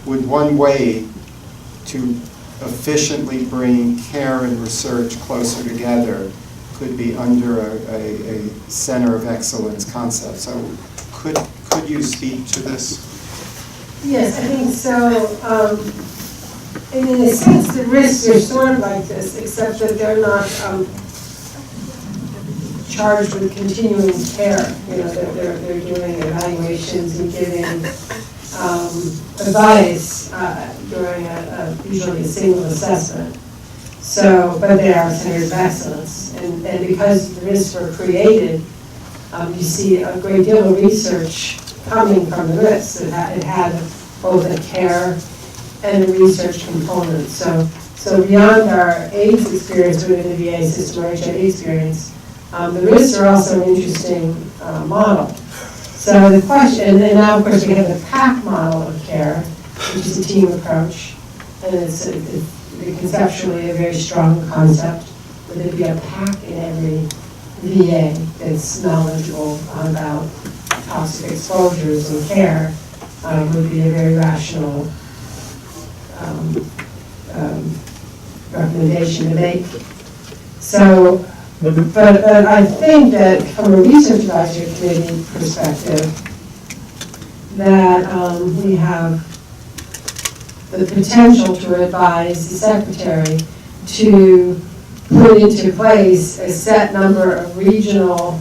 would one way to efficiently bring care and research closer together could be under a center of excellence concept. So could you speak to this? Yes, I think so. And in a sense, the risks are sort of like this, except that they're not charged with continuing care. They're doing evaluations and giving advice during usually a single assessment. So, but they are centers of excellence, and because the risks were created, you see a great deal of research coming from the risks. It had both a care and a research component. So beyond our AIDS experience within the VA system, or HIV experience, the risks are also an interesting model. So the question, and now of course we have the PAC model of care, which is a team approach, and it's conceptually a very strong concept. Would there be a PAC in every VA that's knowledgeable about toxic exposures and care? Would be a very rational recommendation to make. So But I think that from a research advisory committee perspective, that we have the potential to advise the secretary to put into place a set number of regional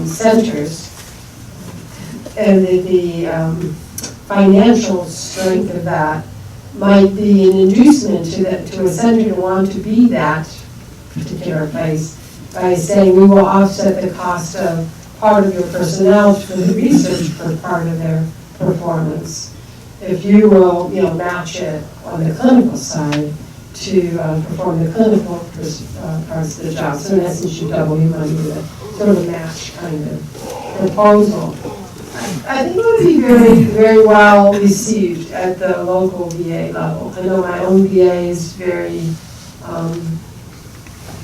centers, and the financial strength of that might be an inducement to a center to want to be that particular place by saying we will offset the cost of part of your personnel for the research for part of their performance. If you will, match it on the clinical side to perform the clinical parts of the job. So in essence, you double your money with a sort of a match kind of proposal. I think it would be very, very well received at the local VA level. I know my own VA is very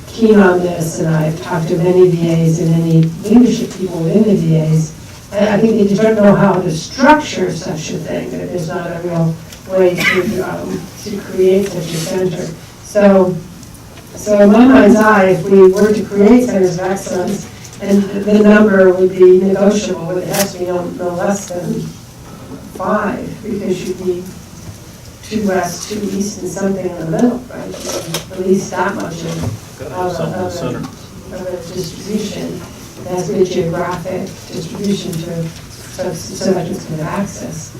keen on this, and I've talked to many VAs and many leadership people within the VAs. And I think they just don't know how to structure such a thing, that there's not a real way to create such a center. So in my mind's eye, if we were to create centers of excellence, and the number would be negotiable, but it has to be no less than 5, because you'd be 2 west, 2 east, and something in the middle, right? At least that much of a distribution. It has to be a geographic distribution so veterans can have access.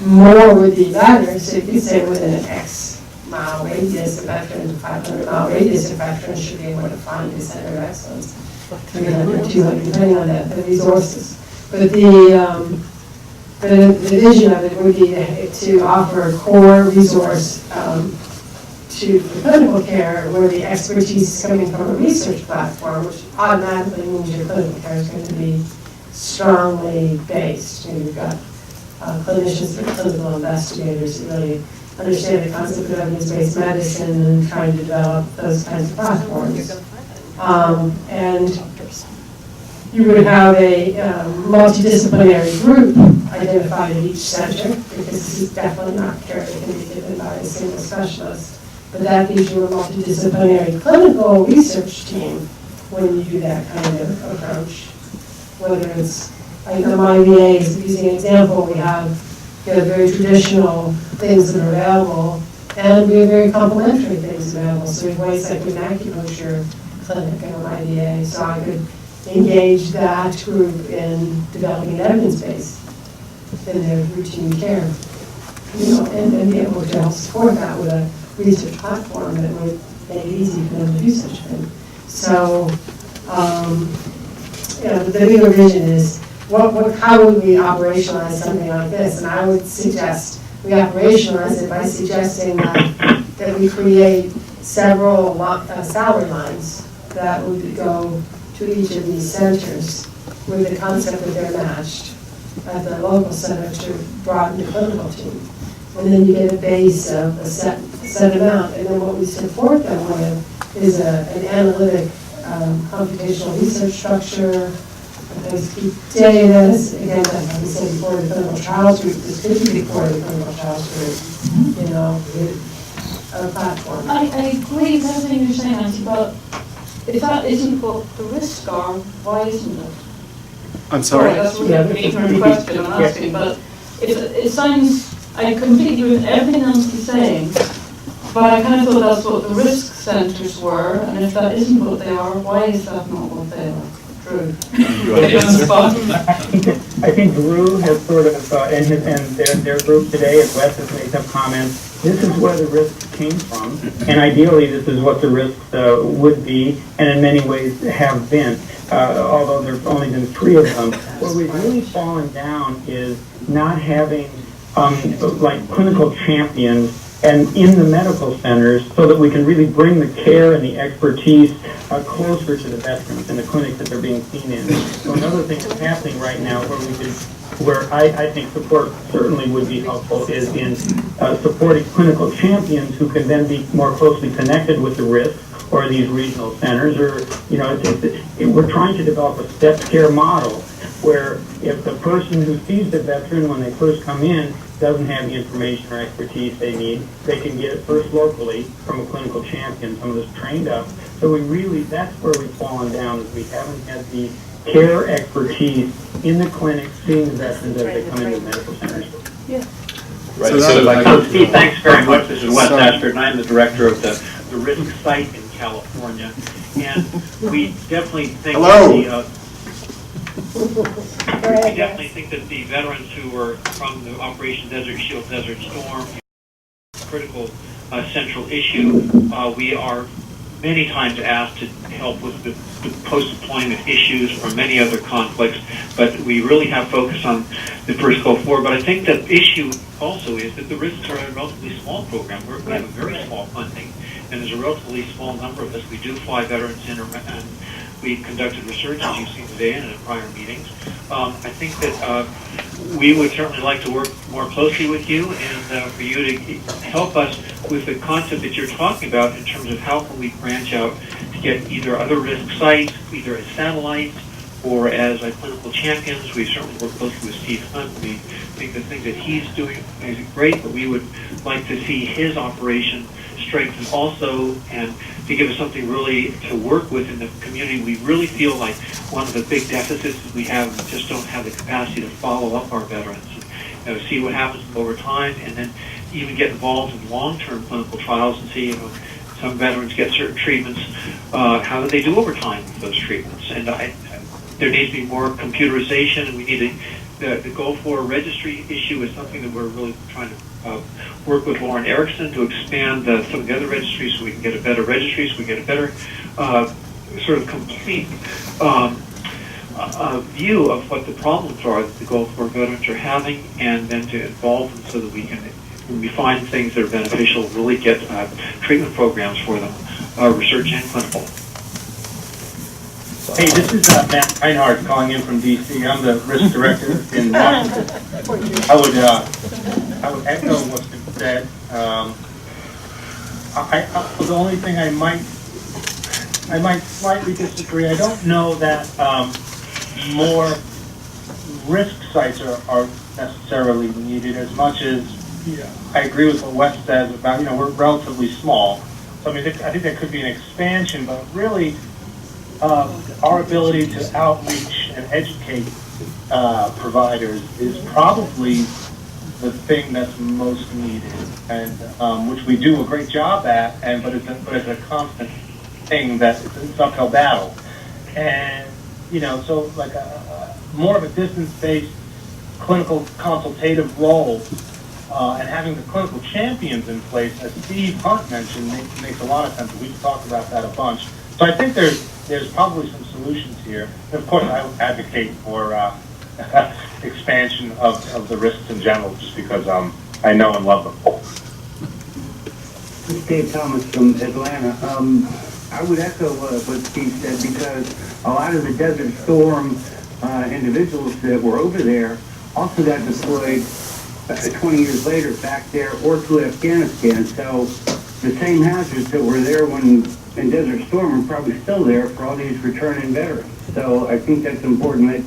More would be better, so you could say within an X mile radius, a veteran, 500-mile radius, a veteran should be able to find a center of excellence. 300, 200, depending on the resources. But the vision of it would be to offer a core resource to clinical care where the expertise is coming from a research platform, which automatically means your clinical care is going to be strongly based. You've got clinicians and clinical investigators who really understand the concept of evidence-based medicine and trying to develop those kinds of platforms. And you would have a multidisciplinary group identified at each center, because this is definitely not care that can be given by a single specialist. But that gives you a multidisciplinary clinical research team when you do that kind of approach. Whether it's, I know my VA is using an example, we have very traditional things that are available, and we have very complementary things available. So we have ways like an acupuncture clinic in my VA, so I could engage that group in developing an evidence base in their routine care, and be able to help support that with a research platform that would make it easy for them to do such a thing. So, the bigger vision is how would we operationalize something like this? And I would suggest we operationalize it by suggesting that we create several salary lines that would go to each of these centers with the concept that they're matched at the local center to broaden the clinical team. And then you get a base of a set amount, and then what we support them with is an analytic computational research structure, those key data. Again, like we said before, the clinical trials group, this could be before the clinical trials group, a platform. I agree with everything you're saying, Nancy, but if that isn't what the risks are, why isn't it? I'm sorry? That's really an ignorant question I'm asking, but it sounds, I completely agree with everything Nancy's saying, but I kind of thought that's what the risk centres were, and if that isn't what they are, why is that not what they are? Drew. I think Drew has sort of, and their group today, as Wes has made some comments, this is where the risks came from, and ideally this is what the risks would be, and in many ways have been, although there have only been 3 of them. Where we've really fallen down is not having like clinical champions and in the medical centers, so that we can really bring the care and the expertise closer to the veterans in the clinics that they're being seen in. So another thing that's happening right now where I think support certainly would be helpful is in supporting clinical champions who can then be more closely connected with the risk or these regional centers, or we're trying to develop a stepped care model where if the person who sees the veteran when they first come in doesn't have the information or expertise they need, they can get it first locally from a clinical champion, someone that's trained up. So we really, that's where we've fallen down, is we haven't had the care expertise in the clinic seeing the veterans as they come into the medical centers. Yeah. Right, So if I could- Steve, thanks very much. This is Wes So- Ashford, and I'm the director of the RISC site in California. And we definitely think Hello. we definitely think that the veterans who were from the Operation Desert Shield, Desert Storm, critical central issue. We are many times asked to help with the post-deployment issues or many other conflicts, but we really have focused on the first Gulf War. But I think the issue also is that the risks are a relatively small program. We have a very small funding, and there's a relatively small number of us. We do fly veterans in, and we conducted research, as you've seen today and in prior meetings. I think that we would certainly like to work more closely with you and for you to help us with the concept that you're talking about in terms of how can we branch out to get either other risk sites, either as satellites or as clinical champions. We certainly work closely with Steve Hunt. We think the things that he's doing is great, but we would like to see his operation strengthened also, and to give us something really to work with in the community. We really feel like one of the big deficits is we just don't have the capacity to follow up our veterans, and, see what happens over time, and then even get involved in long-term clinical trials and see, some veterans get certain treatments, how do they do over time with those treatments? And there needs to be more computerization, and we need the Gulf War registry issue is something that we're really trying to work with Lauren Erickson to expand some of the other registries so we can get a better registry, so we get a better sort of complete view of what the problems are that the Gulf War veterans are having, and then to involve them so that we can, when we find things that are beneficial, really get treatment programs for them, research and clinical. Hey, this is Matt Reinhardt calling in from D.C. I'm the risk director in Washington. I would echo what's been said. The only thing I might slightly disagree. I don't know that more risk sites are necessarily needed as much as, I agree with what Wes says about, we're relatively small. So I think there could be an expansion, but really our ability to outreach and educate providers is probably the thing that's most needed, and which we do a great job at, but it's a constant thing that it's an uphill battle. And so like more of a distance-based clinical consultative role, and having the clinical champions in place, as Steve Hunt mentioned, makes a lot of sense. We've talked about that a bunch. So I think there's probably some solutions here. And of course, I would advocate for expansion of the risks in general, just because I know and love them. This is Dave Thomas from Atlanta. I would echo what Steve said, because a lot of the Desert Storm individuals that were over there also got deployed 20 years later back there or to Afghanistan. So the same hazards that were there when in Desert Storm are probably still there for all these returning veterans. So I think that's important that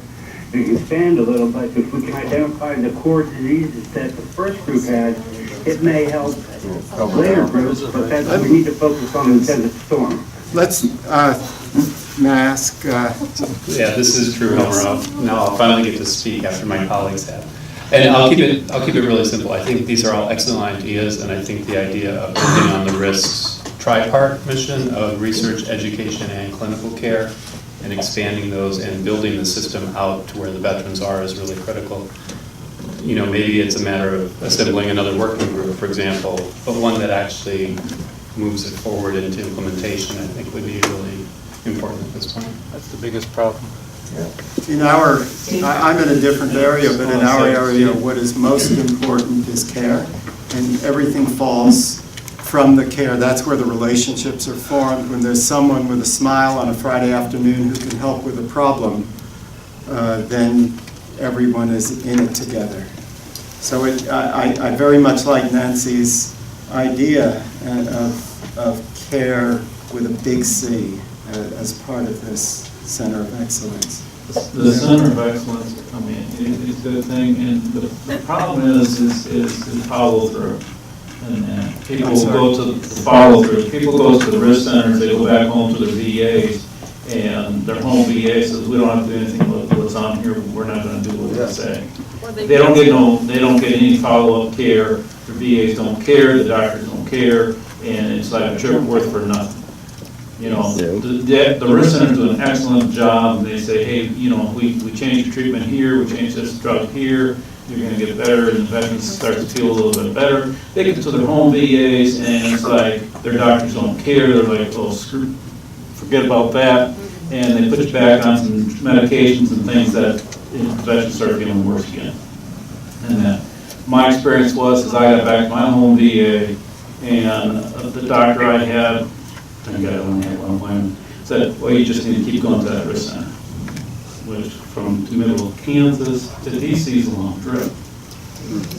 we expand a little, but if we can identify the core diseases that the first group had, it may help later groups, but that's what we need to focus on in Desert Storm. Let's, may I ask? Yeah, this is true, Homer. Now I'll finally get to speak after my colleagues have. And I'll keep it really simple. I think these are all excellent ideas, and I think the idea of building on the risks tripart mission of research, education, and clinical care, and expanding those and building the system out to where the veterans are is really critical. Maybe it's a matter of assembling another working group, for example, but one that actually moves it forward into implementation, I think would be really important at this point. That's the biggest problem. I'm in a different area, but in our area, what is most important is care, and everything falls from the care. That's where the relationships are formed. When there's someone with a smile on a Friday afternoon who can help with a problem, then everyone is in it together. So I very much like Nancy's idea of care with a big C as part of this Center of Excellence. The Center of Excellence, I mean, it's a good thing, and the problem is follow through. And people will go to the follow through. People go to the risk centers, they go back home to their VAs, and their home VA says, we don't have to do anything with what's on here, we're not gonna do what we say. They don't get any follow-up care, the VAs don't care, the doctors don't care, and it's like a trip worth for nothing. You know, the risk centers do an excellent job, and they say, hey, you know, we changed your treatment here, we changed this drug here, you're gonna get better, and the veterans start to feel a little bit better. They get to their home VAs, and it's like, their doctors don't care, they're like, oh, forget about that, and they put you back on some medications and things that the veterans start feeling worse again. And that, my experience was, I got back to my home VA, and the doctor I had, I only had one appointment, said, well, you just need to keep going to that risk center, which from the middle of Kansas to DC is a long trip.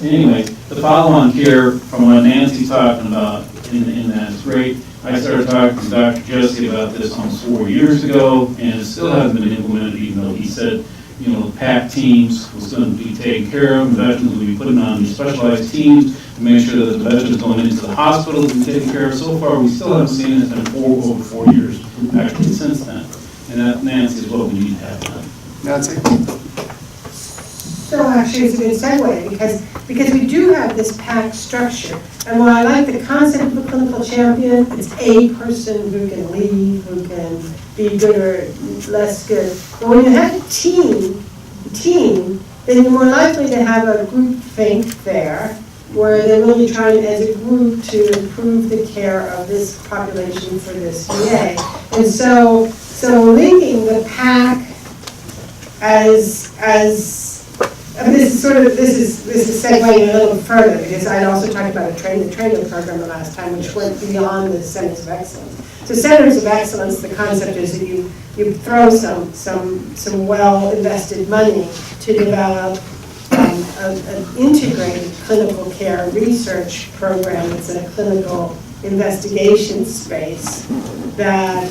Anyway, the follow-on care from what Nancy's talking about in that is great. I started talking to Dr. Jesse about this almost 4 years ago, and it still hasn't been implemented, even though he said, you know, PAC teams was going to be taken care of, veterans will be putting on these specialized teams to make sure that the veterans going into the hospital will be taken care of. So far, we still haven't seen it. It's been over 4 years, actually, since then. And that, Nancy, is what we need to have done. Nancy? So actually, it's a good segue, because we do have this PAC structure. And while I like the concept of a clinical champion, it's a person who can lead, who can be good or less good. But when you have a team, then you're more likely to have a group think there, where they're really trying as a group to improve the care of this population for this VA. And so linking the PAC as this is segueing a little further, because I'd also talked about a train the trainer program the last time, which went beyond the Centers of Excellence. So Centers of Excellence, the concept is that you throw some well-invested money to develop an integrated clinical care research program that's in a clinical investigation space that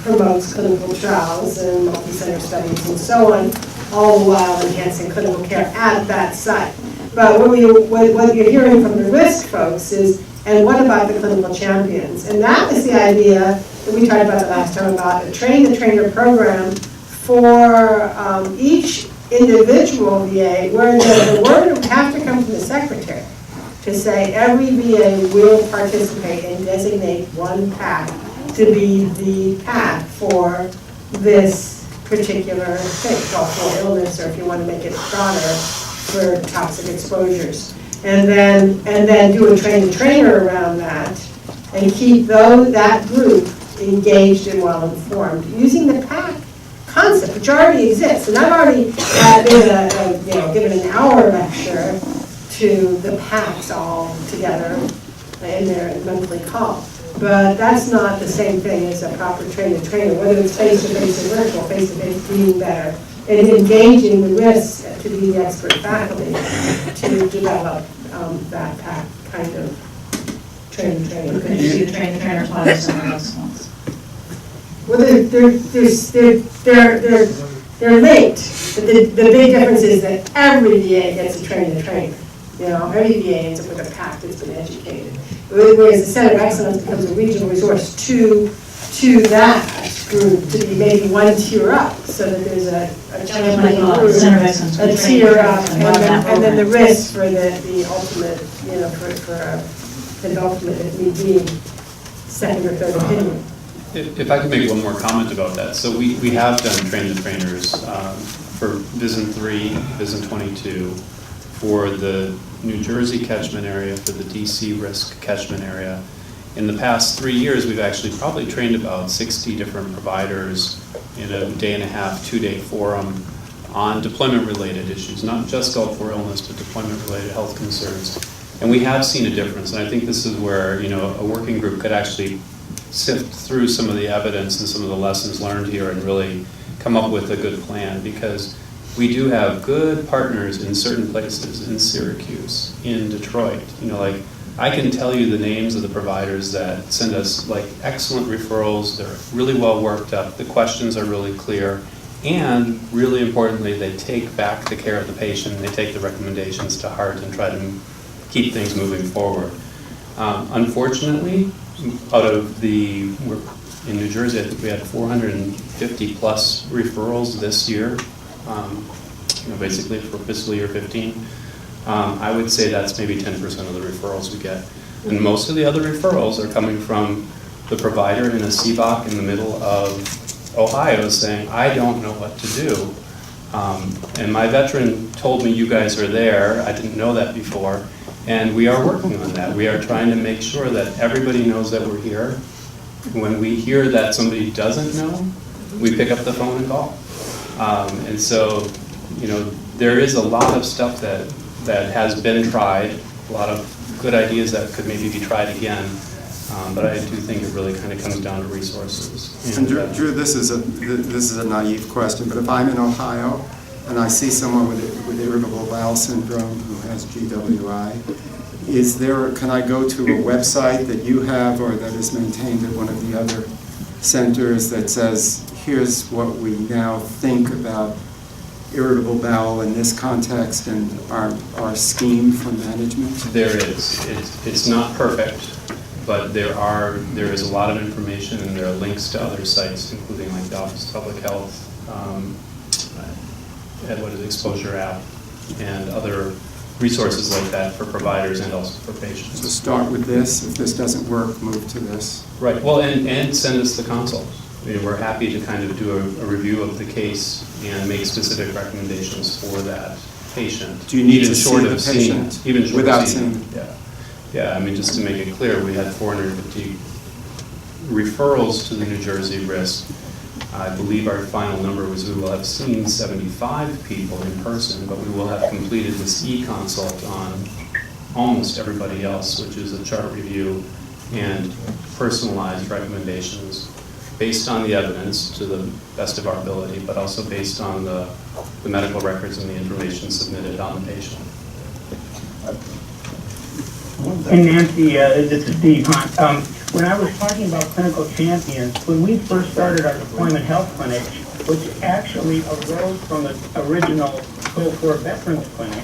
promotes clinical trials and multi-center studies and so on, all while enhancing clinical care at that site. But what you're hearing from the risk folks is, and what about the clinical champions? And that was the idea that we talked about the last time about a train-the-trainer program for each individual VA, where the word would have to come from the secretary to say every VA will participate and designate one PAC to be the PAC for this particular thing, for illness, or if you want to make it broader, for toxic exposures. And then do a train-the-trainer around that and keep that group engaged and well-informed using the PAC concept, which already exists. And I've already given an hour lecture to the PACs all together in their monthly call. But that's not the same thing as a proper train-the-trainer, whether it's face-to-face or virtual, face-to-face being better, and engaging the risks to be the expert faculty to develop that PAC kind of train-the-trainer. Could you do train-the-trainer by Center of Excellence? Well, they're linked. But the big difference is that every VA gets a train-the-trainer. You know, every VA ends up with a PAC that's been educated. Whereas the Center of Excellence becomes a regional resource to that group to be maybe one tier up, so that there's a tier up, and then the risk for the ultimate, you know, for the ultimate if need be, second or third opinion. If I could make one more comment about that. So we have done train-the-trainers for VISN 3, VISN 22, for the New Jersey catchment area, for the DC risk catchment area. In the past 3 years, we've actually probably trained about 60 different providers in a day-and-a-half, 2-day forum on deployment-related issues, not just Gulf War illness, but deployment-related health concerns. And we have seen a difference, and I think this is where, you know, a working group could actually sift through some of the evidence and some of the lessons learned here and really come up with a good plan, because we do have good partners in certain places, in Syracuse, in Detroit. You know, like, I can tell you the names of the providers that send us like excellent referrals. They're really well worked up. The questions are really clear. And really importantly, they take back the care of the patient, they take the recommendations to heart and try to keep things moving forward. Unfortunately, out of in New Jersey, I think we had 450 plus referrals this year, basically for fiscal year 15. I would say that's maybe 10% of the referrals we get. And most of the other referrals are coming from the provider in a CBOC in the middle of Ohio saying, I don't know what to do. And my veteran told me you guys are there. I didn't know that before. And we are working on that. We are trying to make sure that everybody knows that we're here. When we hear that somebody doesn't know, we pick up the phone and call. And so, there is a lot of stuff that has been tried, a lot of good ideas that could maybe be tried again. But I do think it really kind of comes down to resources. And Drew, this is a naive question, but if I'm in Ohio and I see someone with irritable bowel syndrome who has GWI, can I go to a website that you have or that is maintained at one of the other centers that says, here's what we now think about irritable bowel in this context and our scheme for management? There is. It's not perfect, but there is a lot of information, and there are links to other sites, including like the Office of Public Health, Exposure app, and other resources like that for providers and also for patients. So start with this. If this doesn't work, move to this. Right. Well, and send us the consult. We're happy to kind of do a review of the case and make specific recommendations for that patient. Do you need to see the patient without seeing them? Yeah, I mean, just to make it clear, we had 450 referrals to the New Jersey RISC. I believe our final number was we will have seen 75 people in person, but we will have completed this e-consult on almost everybody else, which is a chart review and personalized recommendations based on the evidence to the best of our ability, but also based on the medical records and the information submitted on the patient. And Nancy, this is Steve Hunt. When I was talking about clinical champions, when we first started our deployment health clinic, which actually arose from the original Go For Veterans Clinic,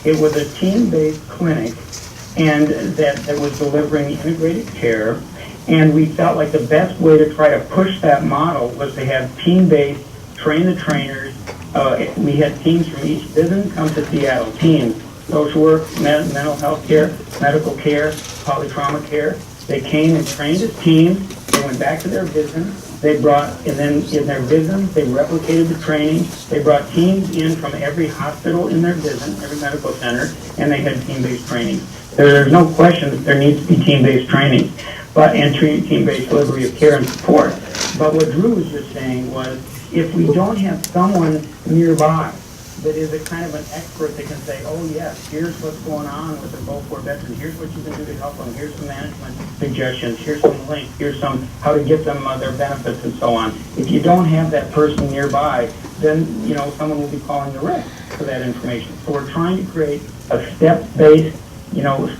it was a team-based clinic and that was delivering integrated care. And we felt like the best way to try to push that model was to have team-based, train the trainers. We had teams from each division come to Seattle, teams, social work, mental health care, medical care, polytrauma care. They came and trained as teams. They went back to their vision. They brought, and then in their vision, they replicated the training. They brought teams in from every hospital in their vision, every medical center, and they had team-based training. There's no question that there needs to be team-based training, and team-based delivery of care and support. But what Drew was just saying was, if we don't have someone nearby that is a kind of an expert that can say, oh yes, here's what's going on with the Go For veteran, here's what you can do to help them, here's some management suggestions, here's some links, here's some how to get them their benefits and so on. If you don't have that person nearby, then someone will be calling the RAC for that information. So we're trying to create a step-based,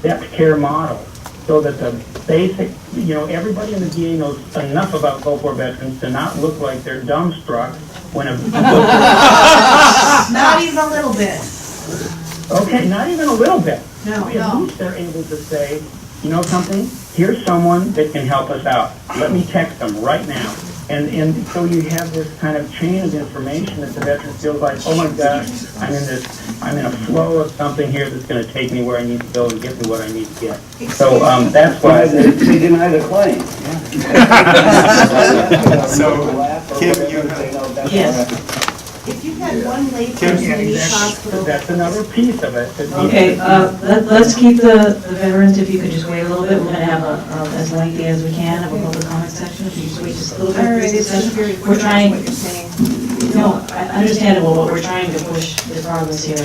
stepped care model so that the basic, everybody in the VA knows enough about Go For veterans to not look like they're dumbstruck when a... Not even a little bit. Okay, not even a little bit. No, At least they're able to say, you know something, here's someone that can help us out. Let me text them right now. And so you have this kind of chain of information that the veteran feels like, oh my gosh, I'm in a flow of something here that's going to take me where I need to go and get me what I need to get. So that's why they deny the claim. So, Kim, you have... Yes. If you had one layperson in each hospital. That's another piece of it. Okay, let's keep the veterans, if you could just wait a little bit. We're going to have as lengthy as we can, have a public comment section. If you just wait just a little bit for this discussion. We're trying, no, understandable, but we're trying to push the progress here.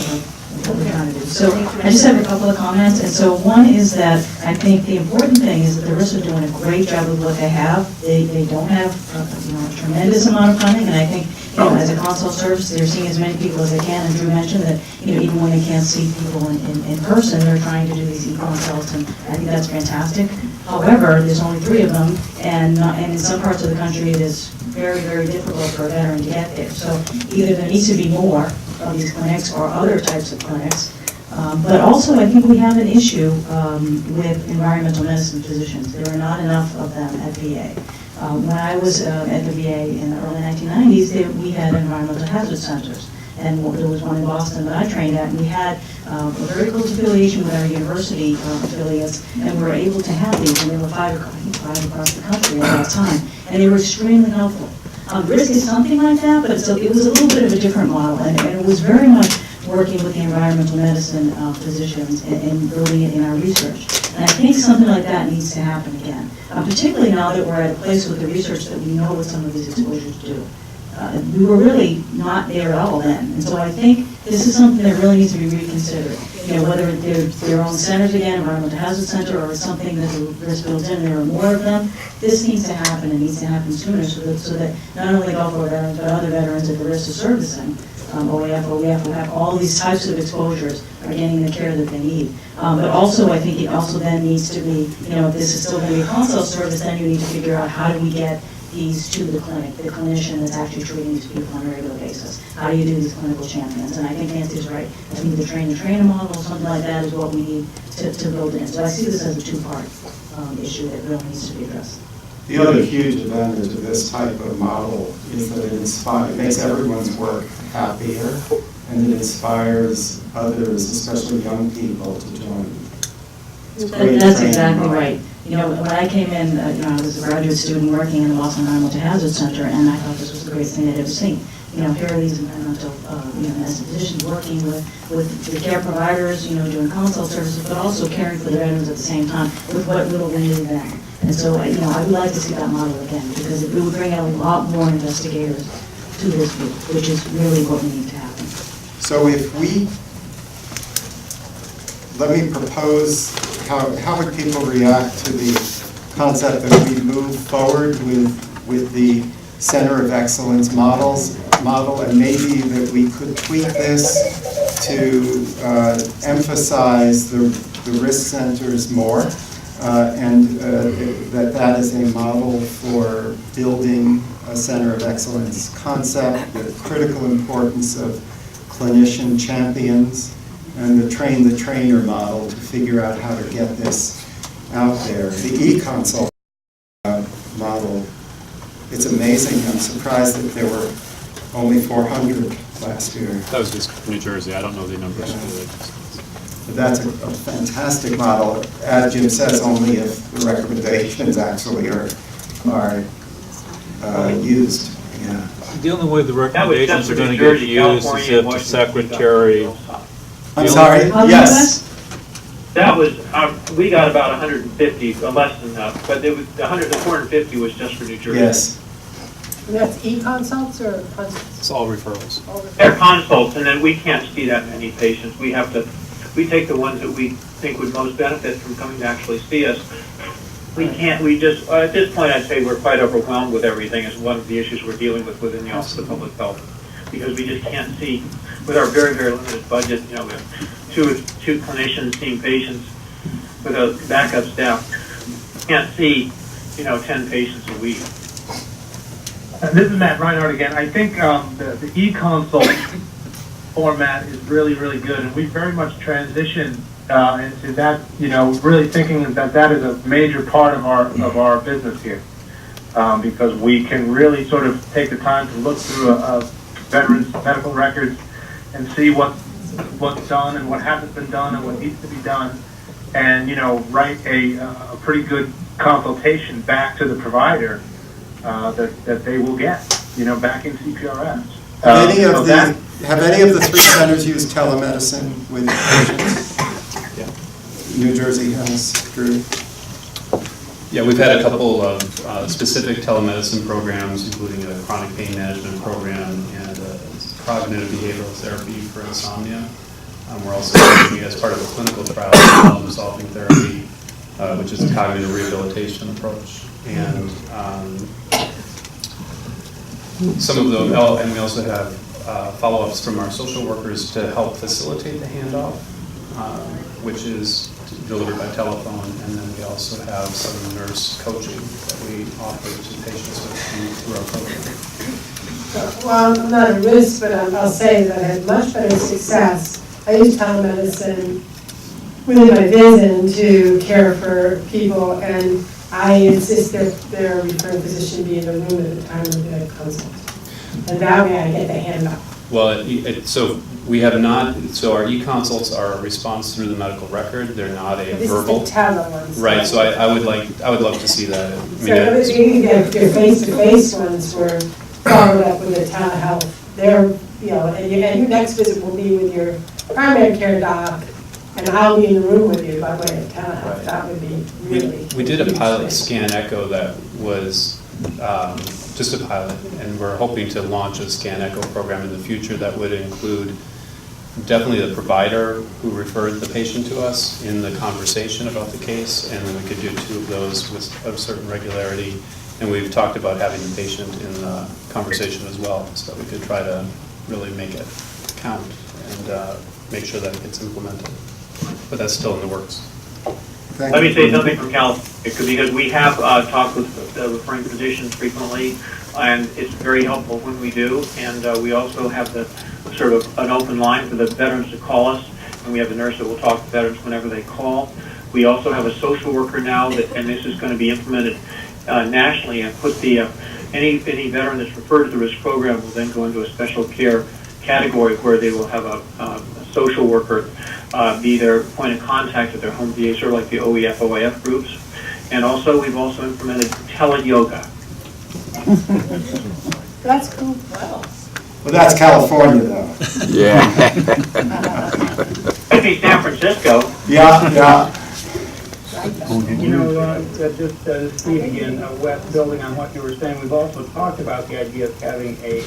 what we're trying to do. So I just have a couple of comments, and so one is that I think the important thing is that the RIS are doing a great job with what they have. They don't have a tremendous amount of funding, and I think as a consult service, they're seeing as many people as they can, and Drew mentioned that even when they can't see people in person, they're trying to do these e-consults, and I think that's fantastic. However, there's only 3 of them, and in some parts of the country, it is very, very difficult for a veteran to get there. So either there needs to be more of these clinics or other types of clinics. But also, I think we have an issue with environmental medicine physicians. There are not enough of them at VA. When I was at the VA in the early 1990s, we had environmental hazard centers. And there was one in Boston that I trained at, and we had a very close affiliation with our university affiliates, and we were able to have these, and there were 5 across the country at that time, and they were extremely helpful. RISC is something like that, but it was a little bit of a different model, and it was very much working with the environmental medicine physicians and building it in our research. And I think something like that needs to happen again, particularly now that we're at a place with the research that we know what some of these exposures do. We were really not there at all then, and so I think this is something that really needs to be reconsidered. Whether they're their own centers again, environmental hazard center, or something that the RIS builds in, and there are more of them. This needs to happen, and needs to happen sooner, so that not only Gulf War veterans, but other veterans that the RIS is servicing, OAF, OEF, will have all these types of exposures are getting the care that they need. But also, I think it also then needs to be, if this is still going to be a consult service, then you need to figure out how do we get these to the clinic, the clinician that's actually treating these people on a regular basis. How do you do these clinical champions? And I think Nancy's right. I think the train-the-trainer model or something like that is what we need to build in. So I see this as a 2-part issue that really needs to be addressed. The other huge advantage of this type of model is that it makes everyone's work happier, and it inspires others, especially young people, to join. That's exactly right. When I came in, I was a graduate student working in the Boston Environmental Hazard Center, and I thought this was the greatest thing I'd ever seen. Here are these environmental medicine physicians working with the care providers, doing consult services, but also caring for the veterans at the same time with what little we knew then. And so, I would like to see that model again, because it would bring out a lot more investigators to this group, which is really what we need to happen. So let me propose, how would people react to the concept that we move forward with the Center of Excellence model, and maybe that we could tweak this to emphasize the risk centers more, and that is a model for building a Center of Excellence concept, the critical importance of clinician champions, and the train-the-trainer model to figure out how to get this out there. The e-consult model, it's amazing. I'm surprised that there were only 400 last year. That was just New Jersey. I don't know the numbers. But that's a fantastic model. As Jim says, only if the recommendations actually are used. Yeah. The only way the recommendations are going to get used is if the secretary. I'm sorry? Yes. That was, we got about 150, less than that, but it was the 450 was just for New Jersey. Yes. And that's e-consults or consults? It's all referrals. They're consults, and then we can't see that many patients. We take the ones that we think would most benefit from coming to actually see us. At this point, I'd say we're quite overwhelmed with everything as one of the issues we're dealing with within the Office of Public Health, because we just can't see, with our very, very limited budget, we have two clinicians seeing patients with a backup staff. Can't see, 10 patients a week. This is Matt Reinhardt again. I think the e-consult format is really, really good, and we very much transitioned into that, really thinking that is a major part of our business here, because we can really sort of take the time to look through a veteran's medical records and see what's done and what hasn't been done and what needs to be done, and write a pretty good consultation back to the provider that they will get, back in CPRS. Have any of the 3 centers used telemedicine with patients? Yeah. New Jersey has, Drew? Yeah, we've had a couple of specific telemedicine programs, including a chronic pain management program and a cognitive behavioral therapy for insomnia. We're also using it as part of a clinical trial for problem-solving therapy, which is a cognitive rehabilitation approach. And some of those, and we also have follow-ups from our social workers to help facilitate the handoff, which is delivered by telephone, and then we also have some nurse coaching that we offer to patients through our program. Well, I'm not a risk, but I'll say that I had much better success. I use telemedicine within my vision to care for people, and I insist that their referring physician be in the room at the time of the consult. And that way I get the handoff. Well, so we have not, so our e-consults are a response through the medical record. They're not a verbal. This is the tele ones. Right, so I would love to see that. So you get your face-to-face ones were followed up with a telehealth. They're, and your next visit will be with your primary care doc, and I'll be in the room with you by way of telehealth. Right. That would be really. We did a pilot scan echo that was just a pilot, and we're hoping to launch a scan echo program in the future that would include definitely the provider who referred the patient to us in the conversation about the case, and then we could do 2 of those with a certain regularity. And we've talked about having the patient in the conversation as well, so that we could try to really make it count and make sure that it gets implemented. But that's still in the works. Let me say something from California, because we have talked with the referring physicians frequently, and it's very helpful when we do. And we also have the sort of an open line for the veterans to call us, and we have a nurse that will talk to veterans whenever they call. We also have a social worker now, and this is going to be implemented nationally, and put the any veteran that's referred to the RISC program will then go into a special care category where they will have a social worker be their point of contact at their home VA, sort of like the OEF, OIF groups. And also, we've also implemented tele-yoga. That's cool. Wow. Well, that's California, though. Yeah. Could be San Francisco. Yeah. Just Steve again, Wes, building on what you were saying, we've also talked about the idea of having a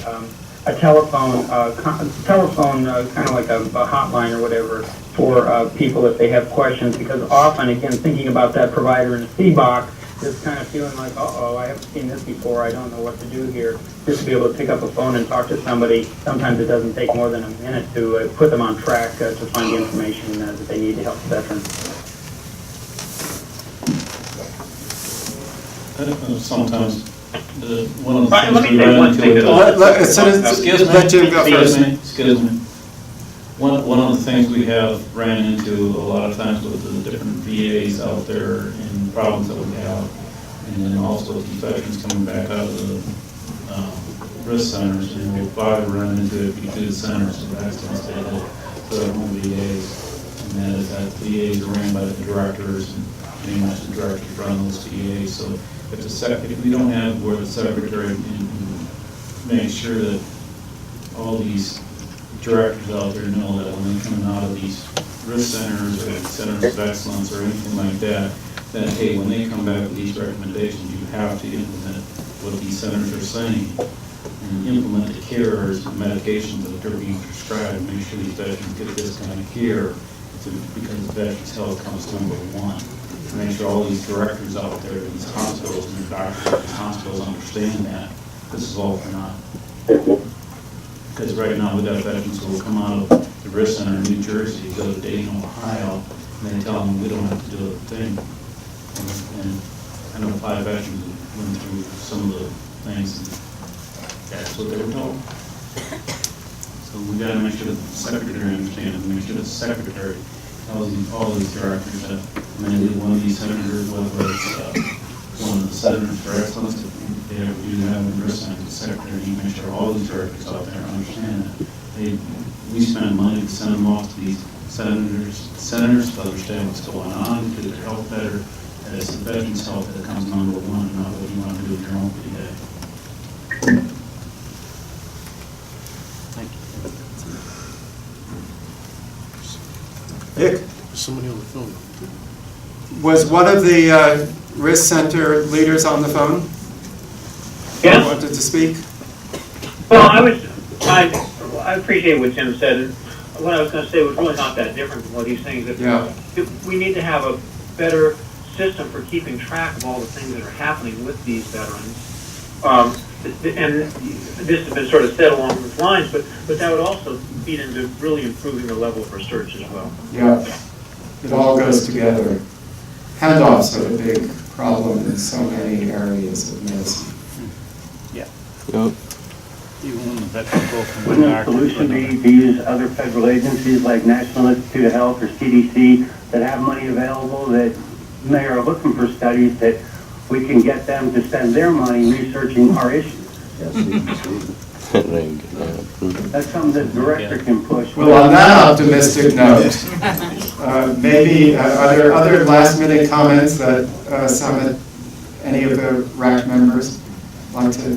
telephone, kind of like a hotline or whatever for people if they have questions, because often, again, thinking about that provider in a CBOC, just kind of feeling like, uh-oh, I haven't seen this before, I don't know what to do here. Just to be able to pick up a phone and talk to somebody, sometimes it doesn't take more than a minute to put them on track to find the information that they need to help the veteran. Sometimes one of the Let things me we say run one into thing. Excuse me. One of the things we have ran into a lot of times with the different VAs out there and problems that we have, and then also with these veterans coming back out of the risk centers, and we've probably run into it because the centers of excellence they have the home VAs, and that is that VAs are ran by the directors, and pretty much the directors run those VAs. So if we don't have where the secretary can make sure that all these directors out there know that when they're coming out of these risk centers or centers of excellence or anything like that, that hey, when they come back with these recommendations, you have to implement what these centers are saying and implement the cares and medications that are being prescribed. Make sure these veterans get this kind of care because veterans' health comes number one. Make sure all these directors out there in these hospitals and the doctors at these hospitals understand that this is all for naught. Because right now we've got veterans who will come out of the risk center in New Jersey, go to Dayton, Ohio, and they tell them we don't have to do a thing. And I know 5 veterans who went through some of the things, and that's what they were told. So we got to make sure that the secretary understands, and make sure that the secretary tells all these directors that maybe one of these senators, whether it's one of the senators for excellence, they do have a risk center, the secretary, you make sure all these directors out there understand that we spend money to send them off to these senators to understand what's going on, to get their health better. And it's the veterans' health that comes number one, not what you want to do with your own VA. Dick? There's somebody on the phone. Was one of the risk center leaders on the phone? Yes. Wanted to speak? Well, I appreciate what Tim said. what I was going to say was really not that different from what he's saying. That Yeah. we need to have a better system for keeping track of all the things that are happening with these veterans. And this has been sort of said along those lines, but that would also feed into really improving the level of research as well. Yeah, it all goes together. Handoffs are a big problem in so many areas of medicine. Yeah. Wouldn't the solution be to use other federal agencies like National Institute of Health or CDC that have money available that may are looking for studies that we can get them to spend their money researching our issues? That's something that the director can push. Well, on that optimistic note, maybe are there other last-minute comments that any of the RAC members like to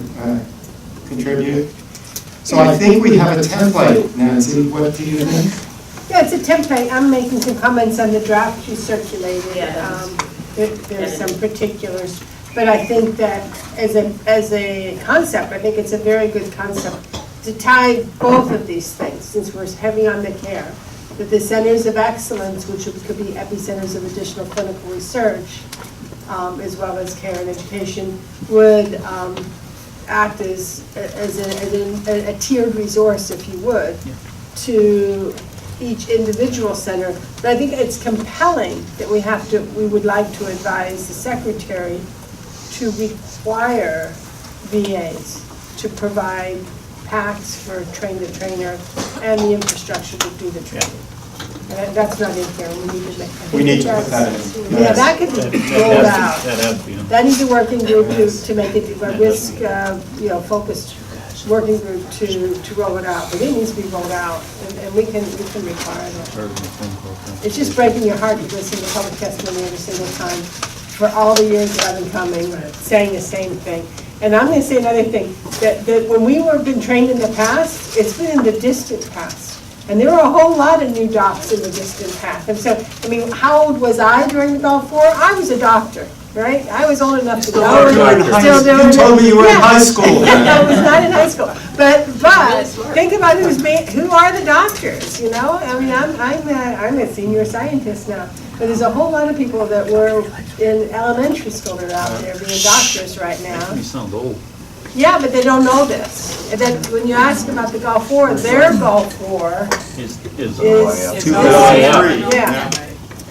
contribute? So I think we have a template, Nancy. What do you think? Yeah, it's a template. I'm making some comments on the draft you circulated. There's some particulars, but I think that as a concept, I think it's a very good concept to tie both of these things, since we're heavy on the care, that the centers of excellence, which could be epicenters of additional clinical research, as well as care and education, would act as a tiered resource, if you would, to each individual center. But I think it's compelling that we would like to advise the secretary to require VAs to provide PACs for train-the-trainer and the infrastructure to do the training. And that's not in here. We need to put that in. Yeah, that could be rolled out. That needs a working group to make it a risk, focused working group to roll it out. But it needs to be rolled out, and we can require that. It's just breaking your heart to listen to public testimony every single time for all the years that I've been coming, saying the same thing. And I'm going to say another thing, that when we were been trained in the past, it's been in the distant past. And there were a whole lot of new docs in the distant past. And so, I mean, how old was I during the Gulf War? I was a doctor, right? I was old enough to know. You told me you were in high school then. I was not in high school. But think about who are the doctors, you know? I mean, I'm a senior scientist now. But there's a whole lot of people that were in elementary school that are out there being doctors right now. You sound old. Yeah, but they don't know this. And then when you ask about the Gulf War, their Gulf War is 2003. Yeah.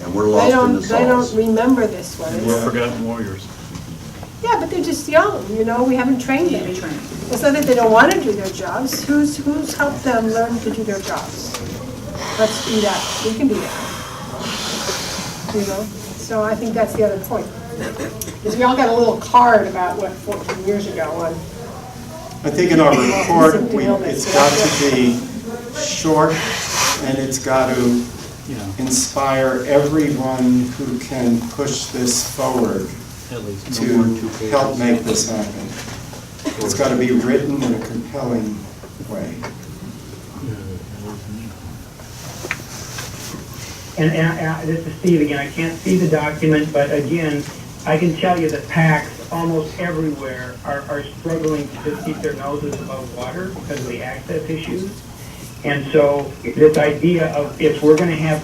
And we're lost in the sauce. They don't remember this one. We're forgotten warriors. Yeah, but they're just young, you know, we haven't trained them. It's not that they don't want to do their jobs. Who's helped them learn to do their jobs? Let's do that. We can do that. You know? So I think that's the other point. Because we all got a little card about, 14 years ago on. I think in our report, it's got to be short, and it's got to inspire everyone who can push this forward to help make this happen. It's got to be written in a compelling way. And this is Steve again. I can't see the document, but again, I can tell you that PACs almost everywhere are struggling to just keep their noses above water because of the access issues. And so this idea of if we're going to have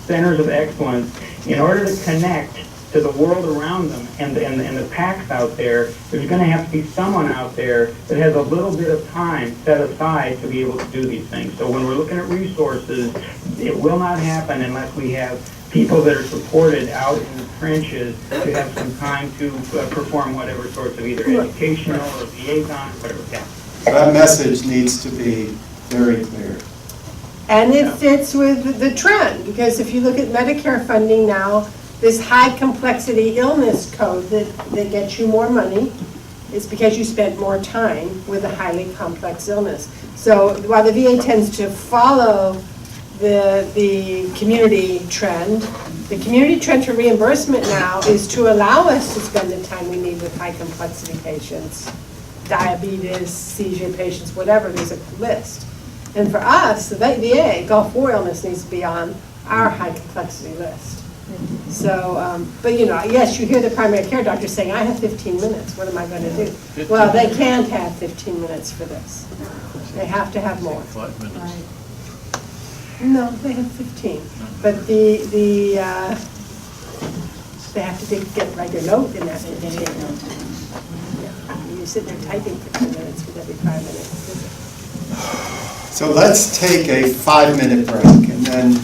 centers of excellence, in order to connect to the world around them and the PACs out there, there's going to have to be someone out there that has a little bit of time set aside to be able to do these things. So when we're looking at resources, it will not happen unless we have people that are supported out in the trenches to have some time to perform whatever sorts of either educational or liaison, whatever counts. That message needs to be very clear. And it fits with the trend, because if you look at Medicare funding now, this high complexity illness code that gets you more money is because you spent more time with a highly complex illness. So while the VA tends to follow the community trend for reimbursement now is to allow us to spend the time we need with high complexity patients, diabetes, seizure patients, whatever, there's a list. And for us, the VA, Gulf War illness needs to be on our high complexity list. So, but you know, yes, you hear the primary care doctor saying, I have 15 minutes, what am I going to do? Well, they can't have 15 minutes for this. They have to have more. 5 minutes. No, they have 15, but they have to write their note in that 15. Yeah. You sit there typing for 10 minutes with every 5 minutes. So let's take a 5-minute break, and then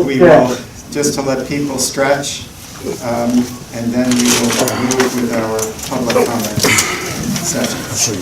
we will, just to let people stretch, and then we will move with our public comment session.